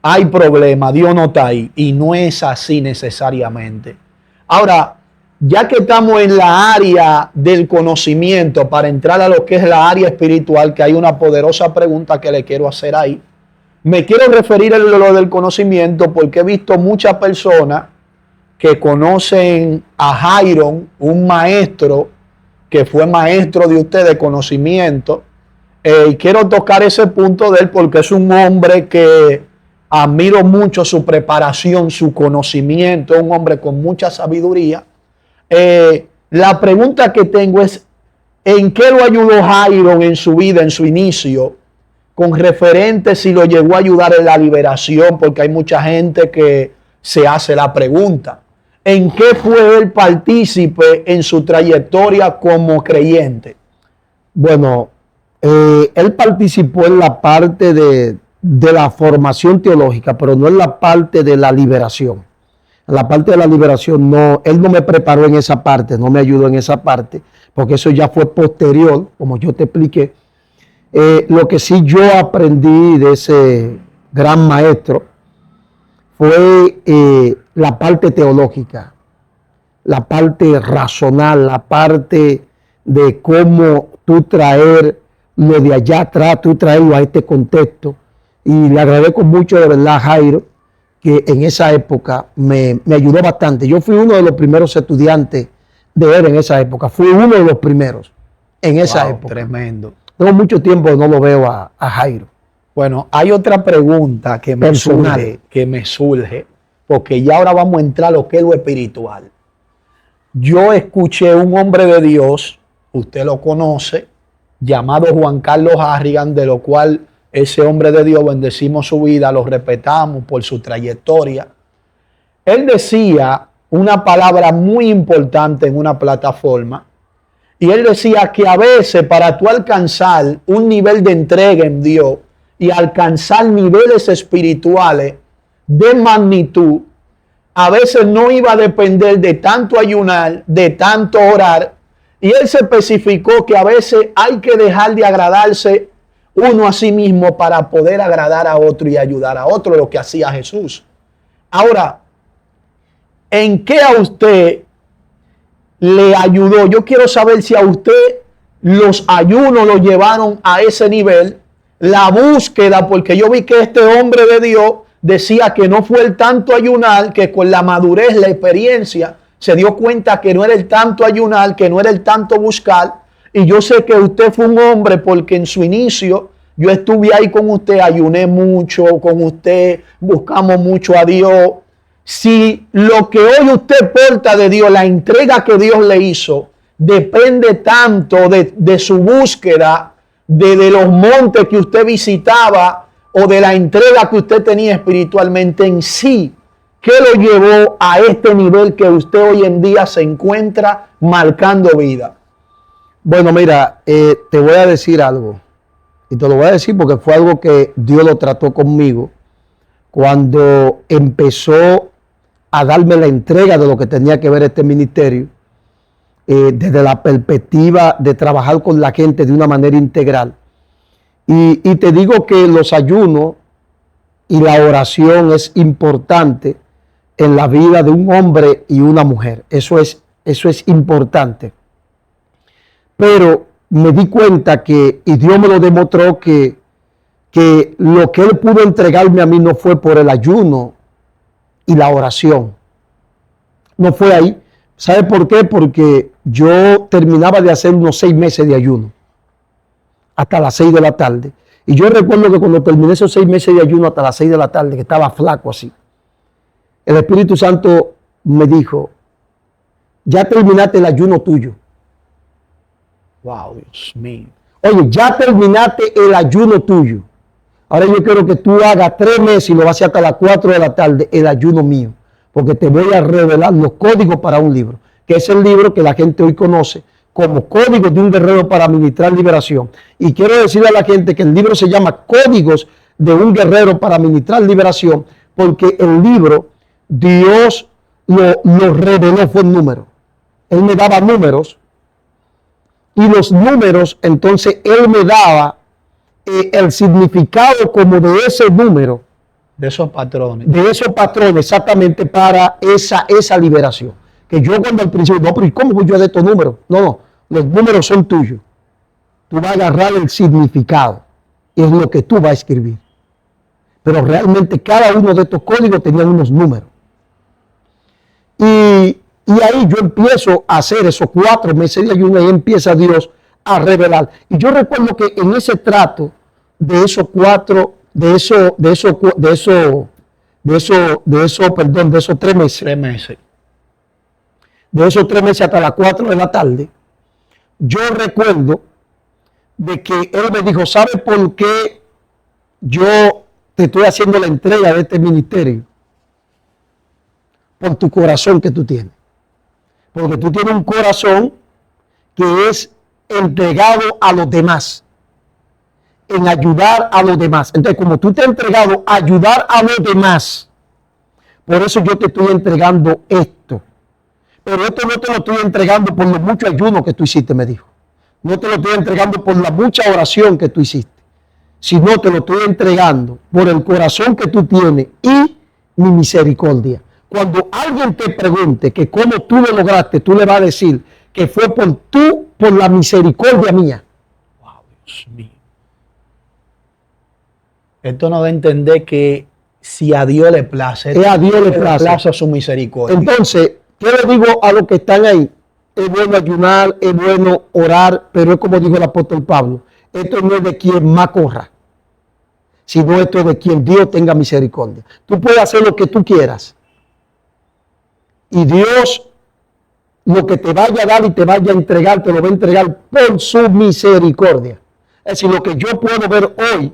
hay problema, Dios no está ahí. Y no es así necesariamente. Ahora, ya que estamos en la área del conocimiento, para entrar a lo que es la área espiritual, que hay una poderosa pregunta que le quiero hacer ahí. Me quiero referir a lo del conocimiento porque he visto muchas personas que conocen a Jairo, un maestro que fue maestro de usted de conocimiento. Y quiero tocar ese punto de él porque es un hombre que admiro mucho su preparación, su conocimiento, un hombre con mucha sabiduría. La pregunta que tengo es, ¿en qué lo ayudó Jairo en su vida, en su inicio? Con referente si lo llegó a ayudar en la liberación, porque hay mucha gente que se hace la pregunta. ¿En qué fue él partícipe en su trayectoria como creyente? Bueno, él participó en la parte de la formación teológica, pero no en la parte de la liberación. En la parte de la liberación no, él no me preparó en esa parte, no me ayudó en esa parte, porque eso ya fue posterior, como yo te expliqué. Lo que sí yo aprendí de ese gran maestro fue la parte teológica, la parte racional, la parte de cómo tú traer lo de allá atrás, tú traerlo a este contexto. Y le agradezco mucho de verdad a Jairo, que en esa época me ayudó bastante. Yo fui uno de los primeros estudiantes de él en esa época, fui uno de los primeros en esa época. Tremendo. Tengo mucho tiempo no lo veo a Jairo. Bueno, hay otra pregunta que me surge, porque ya ahora vamos a entrar a lo que es lo espiritual. Yo escuché un hombre de Dios, usted lo conoce, llamado Juan Carlos Harrigan, de lo cual ese hombre de Dios bendecimos su vida, lo respetamos por su trayectoria. Él decía una palabra muy importante en una plataforma, y él decía que a veces para tú alcanzar un nivel de entrega en Dios y alcanzar niveles espirituales de magnitud, a veces no iba a depender de tanto ayunar, de tanto orar. Y él se especificó que a veces hay que dejar de agradarse uno a sí mismo para poder agradar a otro y ayudar a otro, lo que hacía Jesús. Ahora, ¿en qué a usted le ayudó? Yo quiero saber si a usted los ayunos lo llevaron a ese nivel, la búsqueda, porque yo vi que este hombre de Dios decía que no fue el tanto ayunar, que con la madurez, la experiencia, se dio cuenta que no era el tanto ayunar, que no era el tanto buscar. Y yo sé que usted fue un hombre porque en su inicio yo estuve ahí con usted, ayuné mucho con usted, buscamos mucho a Dios. Si lo que hoy usted porta de Dios, la entrega que Dios le hizo, depende tanto de su búsqueda, de los montes que usted visitaba o de la entrega que usted tenía espiritualmente en sí, ¿qué lo llevó a este nivel que usted hoy en día se encuentra marcando vida? Bueno, mira, te voy a decir algo. Y te lo voy a decir porque fue algo que Dios lo trató conmigo cuando empezó a darme la entrega de lo que tenía que ver este ministerio, desde la perspectiva de trabajar con la gente de una manera integral. Y te digo que los ayunos y la oración es importante en la vida de un hombre y una mujer. Eso es importante. Pero me di cuenta que, y Dios me lo demostró, que lo que Él pudo entregarme a mí no fue por el ayuno y la oración. No fue ahí. ¿Sabe por qué? Porque yo terminaba de hacer unos 6 meses de ayuno hasta las 6 de la tarde. Y yo recuerdo que cuando terminé esos 6 meses de ayuno hasta las 6 de la tarde, que estaba flaco así, el Espíritu Santo me dijo, ya terminaste el ayuno tuyo. Wow, Dios mío. Oye, ya terminaste el ayuno tuyo. Ahora yo quiero que tú hagas 3 meses y lo vas a hacer hasta las 4 de la tarde, el ayuno mío. Porque te voy a revelar los códigos para un libro, que es el libro que la gente hoy conoce como Códigos de un Guerrero para Ministrar Liberación. Y quiero decirle a la gente que el libro se llama Códigos de un Guerrero para Ministrar Liberación, porque el libro Dios lo reveló, fue en número. Él me daba números y los números, entonces Él me daba el significado como de ese número. De esos patrones. De esos patrones, exactamente para esa liberación. Que yo cuando al principio, no, pero ¿y cómo voy yo de estos números? No, los números son tuyos. Tú vas a agarrar el significado y es lo que tú vas a escribir. Pero realmente cada uno de estos códigos tenía unos números. Y ahí yo empiezo a hacer esos 4 meses de ayuno y empieza Dios a revelar. Y yo recuerdo que en ese trato de esos 3 meses. 3 meses. De esos 3 meses hasta las 4 de la tarde, yo recuerdo de que Él me dijo, ¿sabe por qué yo te estoy haciendo la entrega de este ministerio? Por tu corazón que tú tienes. Porque tú tienes un corazón que es entregado a los demás, en ayudar a los demás. Entonces, como tú te has entregado a ayudar a los demás, por eso yo te estoy entregando esto. Pero esto no te lo estoy entregando por lo mucho ayuno que tú hiciste, me dijo. No te lo estoy entregando por la mucha oración que tú hiciste, sino te lo estoy entregando por el corazón que tú tienes y mi misericordia. Cuando alguien te pregunte que cómo tú lo lograste, tú le vas a decir que fue por la misericordia mía. Wow, Dios mío. Esto nos da a entender que si a Dios le place, a Dios le place su misericordia. Entonces, ¿qué le digo a los que están ahí? Es bueno ayunar, es bueno orar, pero es como dijo el apóstol Pablo, esto no es de quien más corra, sino esto es de quien Dios tenga misericordia. Tú puedes hacer lo que tú quieras y Dios lo que te vaya a dar y te vaya a entregar, te lo va a entregar por su misericordia. Es decir, lo que yo puedo ver hoy,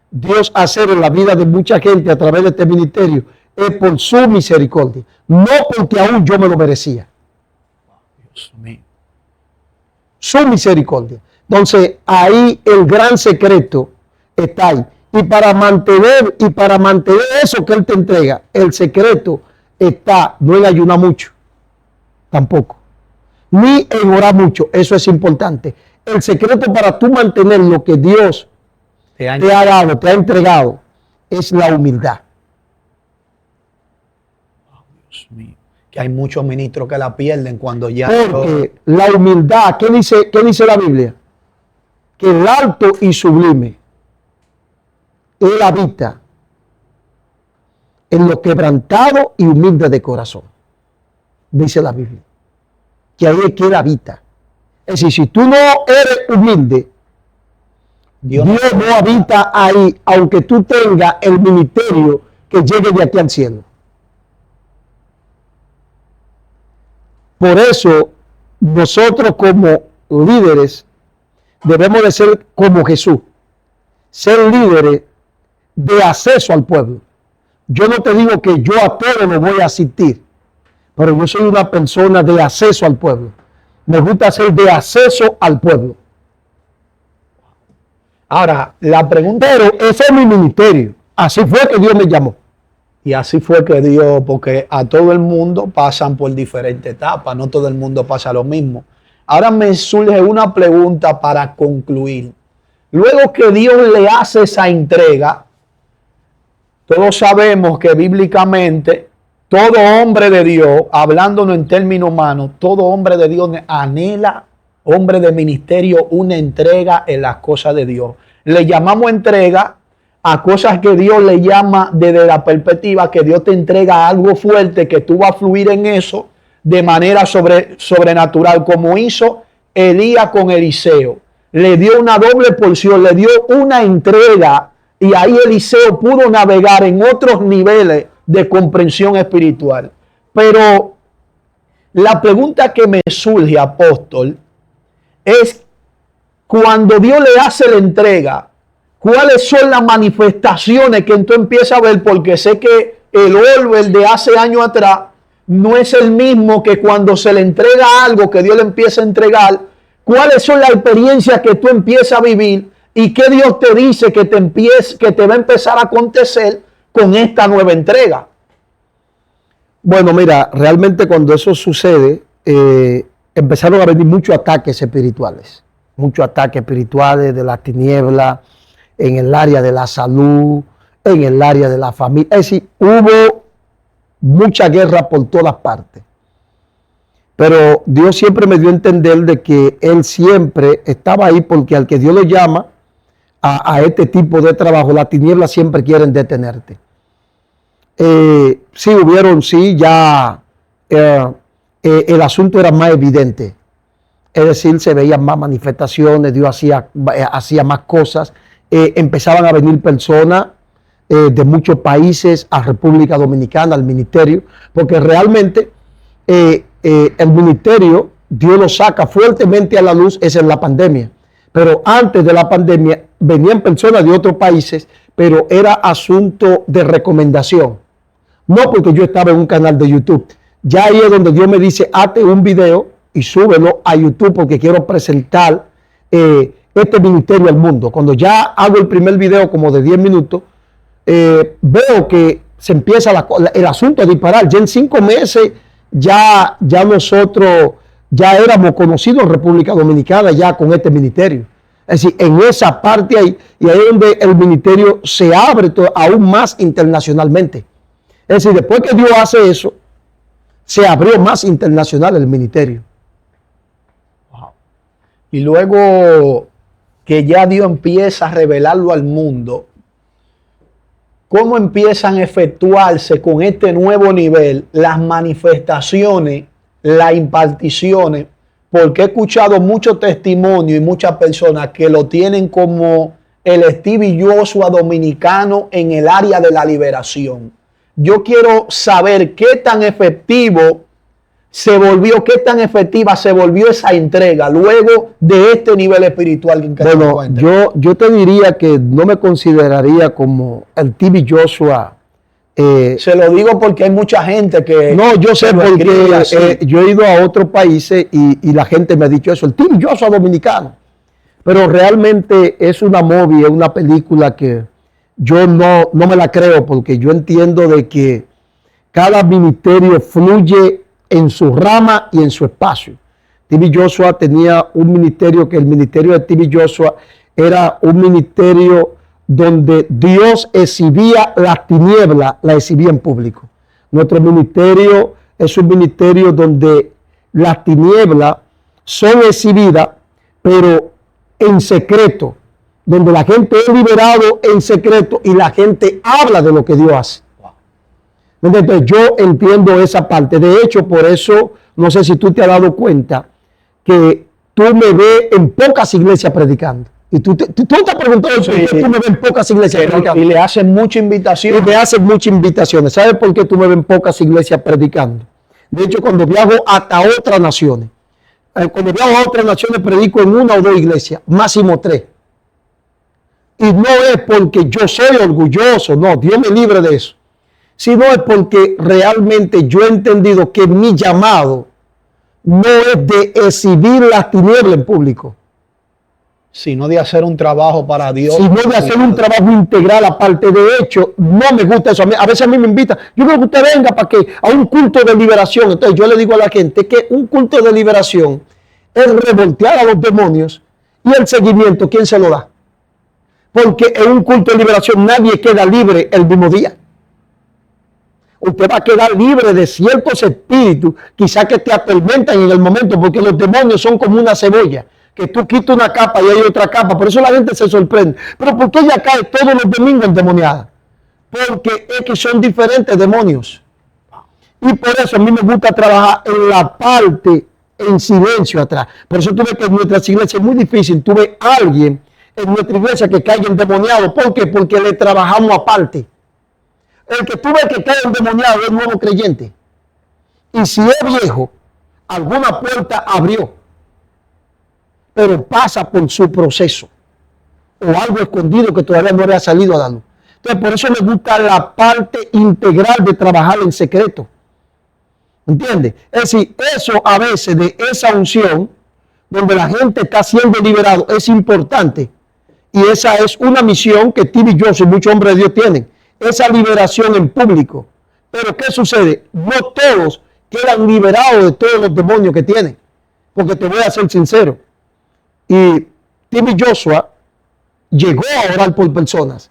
Dios hacer en la vida de mucha gente a través de este ministerio, es por su misericordia, no porque aún yo me lo merecía. Dios mío. Su misericordia. Entonces, ahí el gran secreto está ahí. Y para mantener eso que Él te entrega, el secreto está no en ayunar mucho, tampoco, ni en orar mucho, eso es importante. El secreto para tú mantener lo que Dios te ha dado, te ha entregado, es la humildad. Dios mío. Que hay muchos ministros que la pierden cuando ya... Porque la humildad, ¿qué dice la Biblia? Que el alto y sublime, Él habita en lo quebrantado y humilde de corazón. Dice la Biblia. Que ahí es que Él habita. Es decir, si tú no eres humilde, Dios no habita ahí, aunque tú tengas el ministerio que llegue de aquí al cielo. Por eso, nosotros como líderes debemos de ser como Jesús, ser líderes de acceso al pueblo. Yo no te digo que yo a todos los voy a asistir, pero yo soy una persona de acceso al pueblo. Me gusta ser de acceso al pueblo. Ahora, la pregunta... Pero ese es mi ministerio. Así fue que Dios me llamó. Y así fue que Dios, porque a todo el mundo pasan por diferentes etapas, no todo el mundo pasa lo mismo. Ahora me surge una pregunta para concluir. Luego que Dios le hace esa entrega, todos sabemos que bíblicamente todo hombre de Dios, hablándonos en términos humanos, todo hombre de Dios anhela, hombre de ministerio, una entrega en las cosas de Dios. Le llamamos entrega a cosas que Dios le llama desde la perspectiva que Dios te entrega algo fuerte, que tú vas a fluir en eso de manera sobrenatural, como hizo Elías con Eliseo. Le dio una doble porción, le dio una entrega y ahí Eliseo pudo navegar en otros niveles de comprensión espiritual. Pero la pregunta que me surge, apóstol, es cuando Dios le hace la entrega, ¿cuáles son las manifestaciones que tú empiezas a ver? Porque sé que el Oliver de hace años atrás no es el mismo que cuando se le entrega algo que Dios le empieza a entregar. ¿Cuáles son las experiencias que tú empiezas a vivir y qué Dios te dice que te va a empezar a acontecer con esta nueva entrega? Bueno, mira, realmente cuando eso sucede, empezaron a venir muchos ataques espirituales de la tiniebla, en el área de la salud, en el área de la familia. Es decir, hubo mucha guerra por todas partes. Pero Dios siempre me dio a entender de que Él siempre estaba ahí, porque al que Dios lo llama a este tipo de trabajo, las tinieblas siempre quieren detenerte. Sí, ya el asunto era más evidente. Es decir, se veían más manifestaciones, Dios hacía más cosas. Empezaban a venir personas de muchos países a República Dominicana, al ministerio, porque realmente el ministerio, Dios lo saca fuertemente a la luz, es en la pandemia. Pero antes de la pandemia venían personas de otros países, pero era asunto de recomendación. No porque yo estaba en un canal de YouTube. Ya ahí es donde Dios me dice, hazte un video y súbelo a YouTube porque quiero presentar este ministerio al mundo. Cuando ya hago el primer video como de 10 minutos, veo que se empieza el asunto a disparar. Ya en 5 meses ya nosotros ya éramos conocidos en República Dominicana ya con este ministerio. Es decir, en esa parte ahí, y ahí es donde el ministerio se abre aún más internacionalmente. Es decir, después que Dios hace eso, se abrió más internacional el ministerio. Wow. Y luego que ya Dios empieza a revelarlo al mundo, ¿cómo empiezan a efectuarse con este nuevo nivel las manifestaciones, las imparticiones? Porque he escuchado muchos testimonios y muchas personas que lo tienen como el Stevie Joshua dominicano en el área de la liberación. Yo quiero saber qué tan efectiva se volvió esa entrega luego de este nivel espiritual que bueno, yo te diría que no me consideraría como el Stevie Joshua. Se lo digo porque hay mucha gente que... No, yo sé porque yo he ido a otros países y la gente me ha dicho eso, el Stevie Joshua dominicano. Pero realmente es una movie, es una película que yo no me la creo, porque yo entiendo de que cada ministerio fluye en su rama y en su espacio. Stevie Joshua tenía un ministerio, que el ministerio de Stevie Joshua era un ministerio donde Dios exhibía la tiniebla, la exhibía en público. Nuestro ministerio es un ministerio donde las tinieblas son exhibidas, pero en secreto, donde la gente es liberado en secreto y la gente habla de lo que Dios hace. Entonces, yo entiendo esa parte. De hecho, por eso, no sé si tú te has dado cuenta que tú me ves en pocas iglesias predicando. Y tú te has preguntado eso, ¿por qué tú me ves en pocas iglesias predicando? Y le hacen muchas invitaciones. Y me hacen muchas invitaciones. ¿Sabes por qué tú me ves en pocas iglesias predicando? De hecho, cuando viajo hasta otras naciones, predico en 1 o 2 iglesias, máximo 3. Y no es porque yo soy orgulloso, no, Dios me libre de eso. Sino es porque realmente yo he entendido que mi llamado no es de exhibir las tinieblas en público, sino de hacer un trabajo para Dios. Sino de hacer un trabajo integral aparte. De hecho, no me gusta eso. A veces a mí me invitan, yo creo que usted venga a un culto de liberación. Entonces yo le digo a la gente que un culto de liberación es revoltear a los demonios, y el seguimiento, ¿quién se lo da? Porque en un culto de liberación nadie queda libre el mismo día. Usted va a quedar libre de ciertos espíritus, quizás que te atormentan en el momento, porque los demonios son como una cebolla, que tú quitas una capa y hay otra capa. Por eso la gente se sorprende. Pero ¿por qué ella cae todos los domingos endemoniada? Porque es que son diferentes demonios. Y por eso a mí me gusta trabajar en la parte en silencio atrás. Por eso tú ves que en nuestras iglesias es muy difícil. Tú ves a alguien en nuestra iglesia que caiga endemoniado. ¿Por qué? Porque le trabajamos aparte. El que tú ves que cae endemoniado es nuevo creyente. Y si es viejo, alguna puerta abrió, pero pasa por su proceso, o algo escondido que todavía no había salido a la luz. Entonces, por eso me gusta la parte integral de trabajar en secreto. ¿Entiendes? Es decir, eso a veces de esa unción, donde la gente está siendo liberado, es importante. Y esa es una misión que Stevie Joshua y muchos hombres de Dios tienen. Esa liberación en público. Pero ¿qué sucede? No todos quedan liberados de todos los demonios que tienen. Porque te voy a ser sincero. Y Timmy Joshua llegó a orar por personas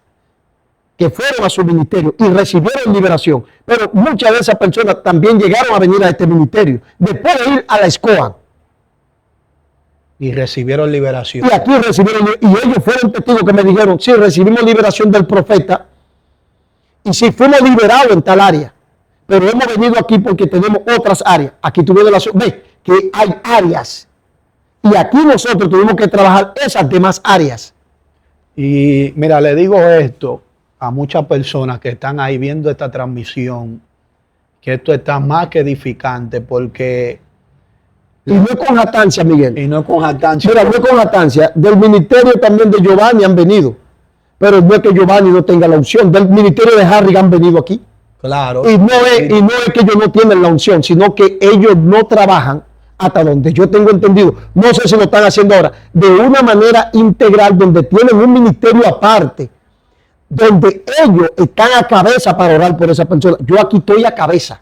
que fueron a su ministerio y recibieron liberación. Pero muchas de esas personas también llegaron a venir a este ministerio después de ir a la escoa. Y recibieron liberación. Y aquí recibieron, y ellos fueron testigos que me dijeron, sí, recibimos liberación del profeta y sí, fuimos liberados en tal área. Pero hemos venido aquí porque tenemos otras áreas. Aquí tuvimos la ves que hay áreas. Y aquí nosotros tuvimos que trabajar esas demás áreas. Y mira, le digo esto a muchas personas que están ahí viendo esta transmisión, que esto está más que edificante porque... Y no es con jactancia, Miguel. Y no es con jactancia. Mira, no es con jactancia. Del ministerio también de Giovanni han venido. Pero no es que Giovanni no tenga la unción. Del ministerio de Harry han venido aquí. Claro. Y no es que ellos no tienen la unción, sino que ellos no trabajan hasta donde yo tengo entendido. No sé si lo están haciendo ahora. De una manera integral, donde tienen un ministerio aparte. Donde ellos están a cabeza para orar por esa persona. Yo aquí estoy a cabeza.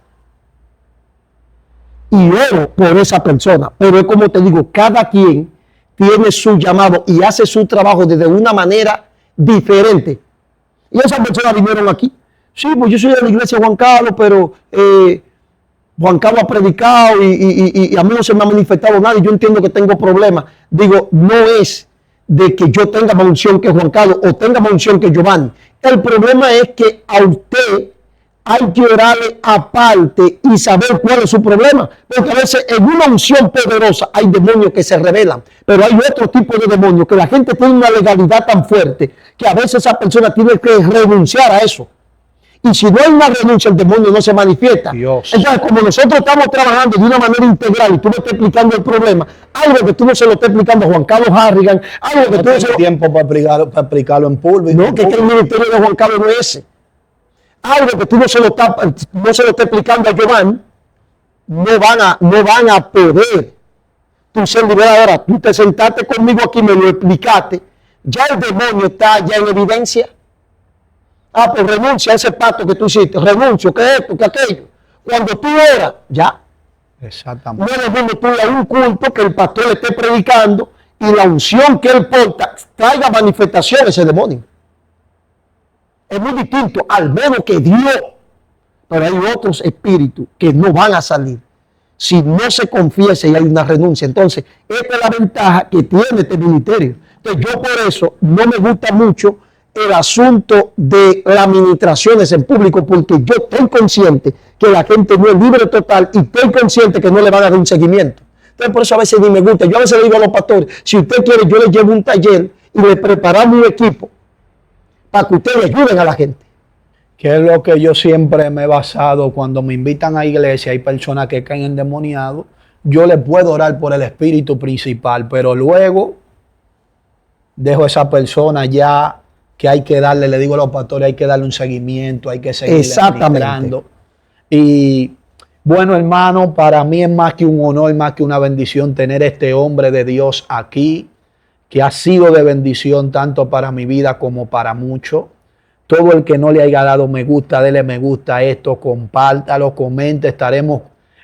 Y oro por esa persona. Pero es como te digo, cada quien tiene su llamado y hace su trabajo de una manera diferente. Y esas personas vinieron aquí. Sí, pues yo soy de la iglesia Juan Carlos, pero Juan Carlos ha predicado y a mí no se me ha manifestado nada y yo entiendo que tengo problemas. Digo, no es de que yo tenga más unción que Juan Carlos o tenga más unción que Giovanni. El problema es que a usted hay que orarle aparte y saber cuál es su problema. Porque a veces en una unción poderosa hay demonios que se rebelan, pero hay otro tipo de demonios que la gente tiene una legalidad tan fuerte que a veces esa persona tiene que renunciar a eso. Y si no hay una renuncia, el demonio no se manifiesta. Dios. Entonces, como nosotros estamos trabajando de una manera integral y tú me estás explicando el problema, algo que tú no se lo estás explicando a Juan Carlos Harrigan, algo que No tú no se tengo lo... tiempo para explicarlo en público. No, que el ministerio de Juan Carlos no es ese. Algo que tú no se lo estás explicando a Giovanni, no van a poder tú ser liberado. Ahora, tú te sentaste conmigo aquí, me lo explicaste, ya el demonio está ya en evidencia. Ah, pues renuncia a ese pacto que tú hiciste, renuncio, que esto, que aquello. Cuando tú oras, ya. Exactamente. No es lo mismo tú ir a un culto que el pastor le esté predicando y la unción que él porta traiga manifestación a ese demonio. Es muy distinto, al menos que Dios. Pero hay otros espíritus que no van a salir si no se confiesa y hay una renuncia. Entonces, esta es la ventaja que tiene este ministerio. Entonces, yo por eso no me gusta mucho el asunto de las administraciones en público, porque yo estoy consciente que la gente no es libre total y estoy consciente que no le van a dar un seguimiento. Entonces, por eso a veces ni me gusta. Yo a veces le digo a los pastores, si usted quiere, yo le llevo un taller y le preparamos un equipo para que ustedes ayuden a la gente. Que es lo que yo siempre me he basado cuando me invitan a iglesia, hay personas que caen endemoniados, yo les puedo orar por el espíritu principal, pero luego dejo a esa persona ya que hay que darle, le digo a los pastores, hay que darle un seguimiento, hay que seguir administrando. Y bueno, hermano, para mí es más que un honor, más que una bendición tener este hombre de Dios aquí, que ha sido de bendición tanto para mi vida como para muchos. Todo el que no le haya dado me gusta, dele me gusta a esto, compártalo, comente, estaremos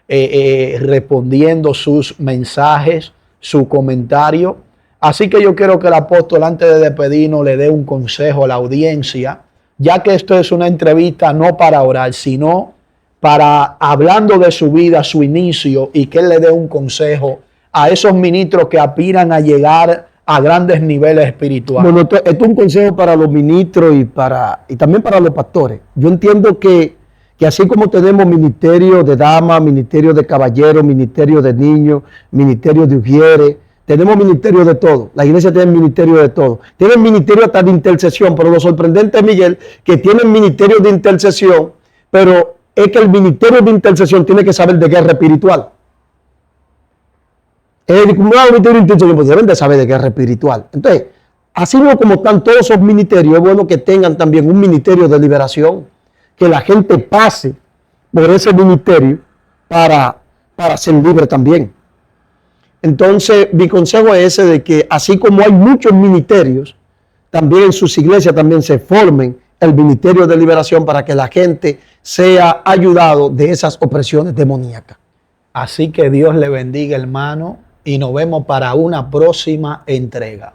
respondiendo sus mensajes, su comentario. Así que yo quiero que el apóstol, antes de despedirnos, le dé un consejo a la audiencia, ya que esto es una entrevista no para orar, sino para hablando de su vida, su inicio, y que él le dé un consejo a esos ministros que aspiran a llegar a grandes niveles espirituales. Bueno, esto es un consejo para los ministros y también para los pastores. Yo entiendo que así como tenemos ministerio de damas, ministerio de caballeros, ministerio de niños, ministerio de ujieres, tenemos ministerio de todo. La iglesia tiene ministerio de todo. Tienen ministerio hasta de intercesión, pero lo sorprendente es, Miguel, que tienen ministerio de intercesión, pero es que el ministerio de intercesión tiene que saber de guerra espiritual. Pues deben de saber de guerra espiritual. Entonces, así como están todos esos ministerios, es bueno que tengan también un ministerio de liberación, que la gente pase por ese ministerio para ser libre también. Entonces, mi consejo es ese, de que así como hay muchos ministerios, también en sus iglesias también se formen el ministerio de liberación para que la gente sea ayudado de esas opresiones demoníacas. Así que Dios le bendiga, hermano, y nos vemos para una próxima entrega.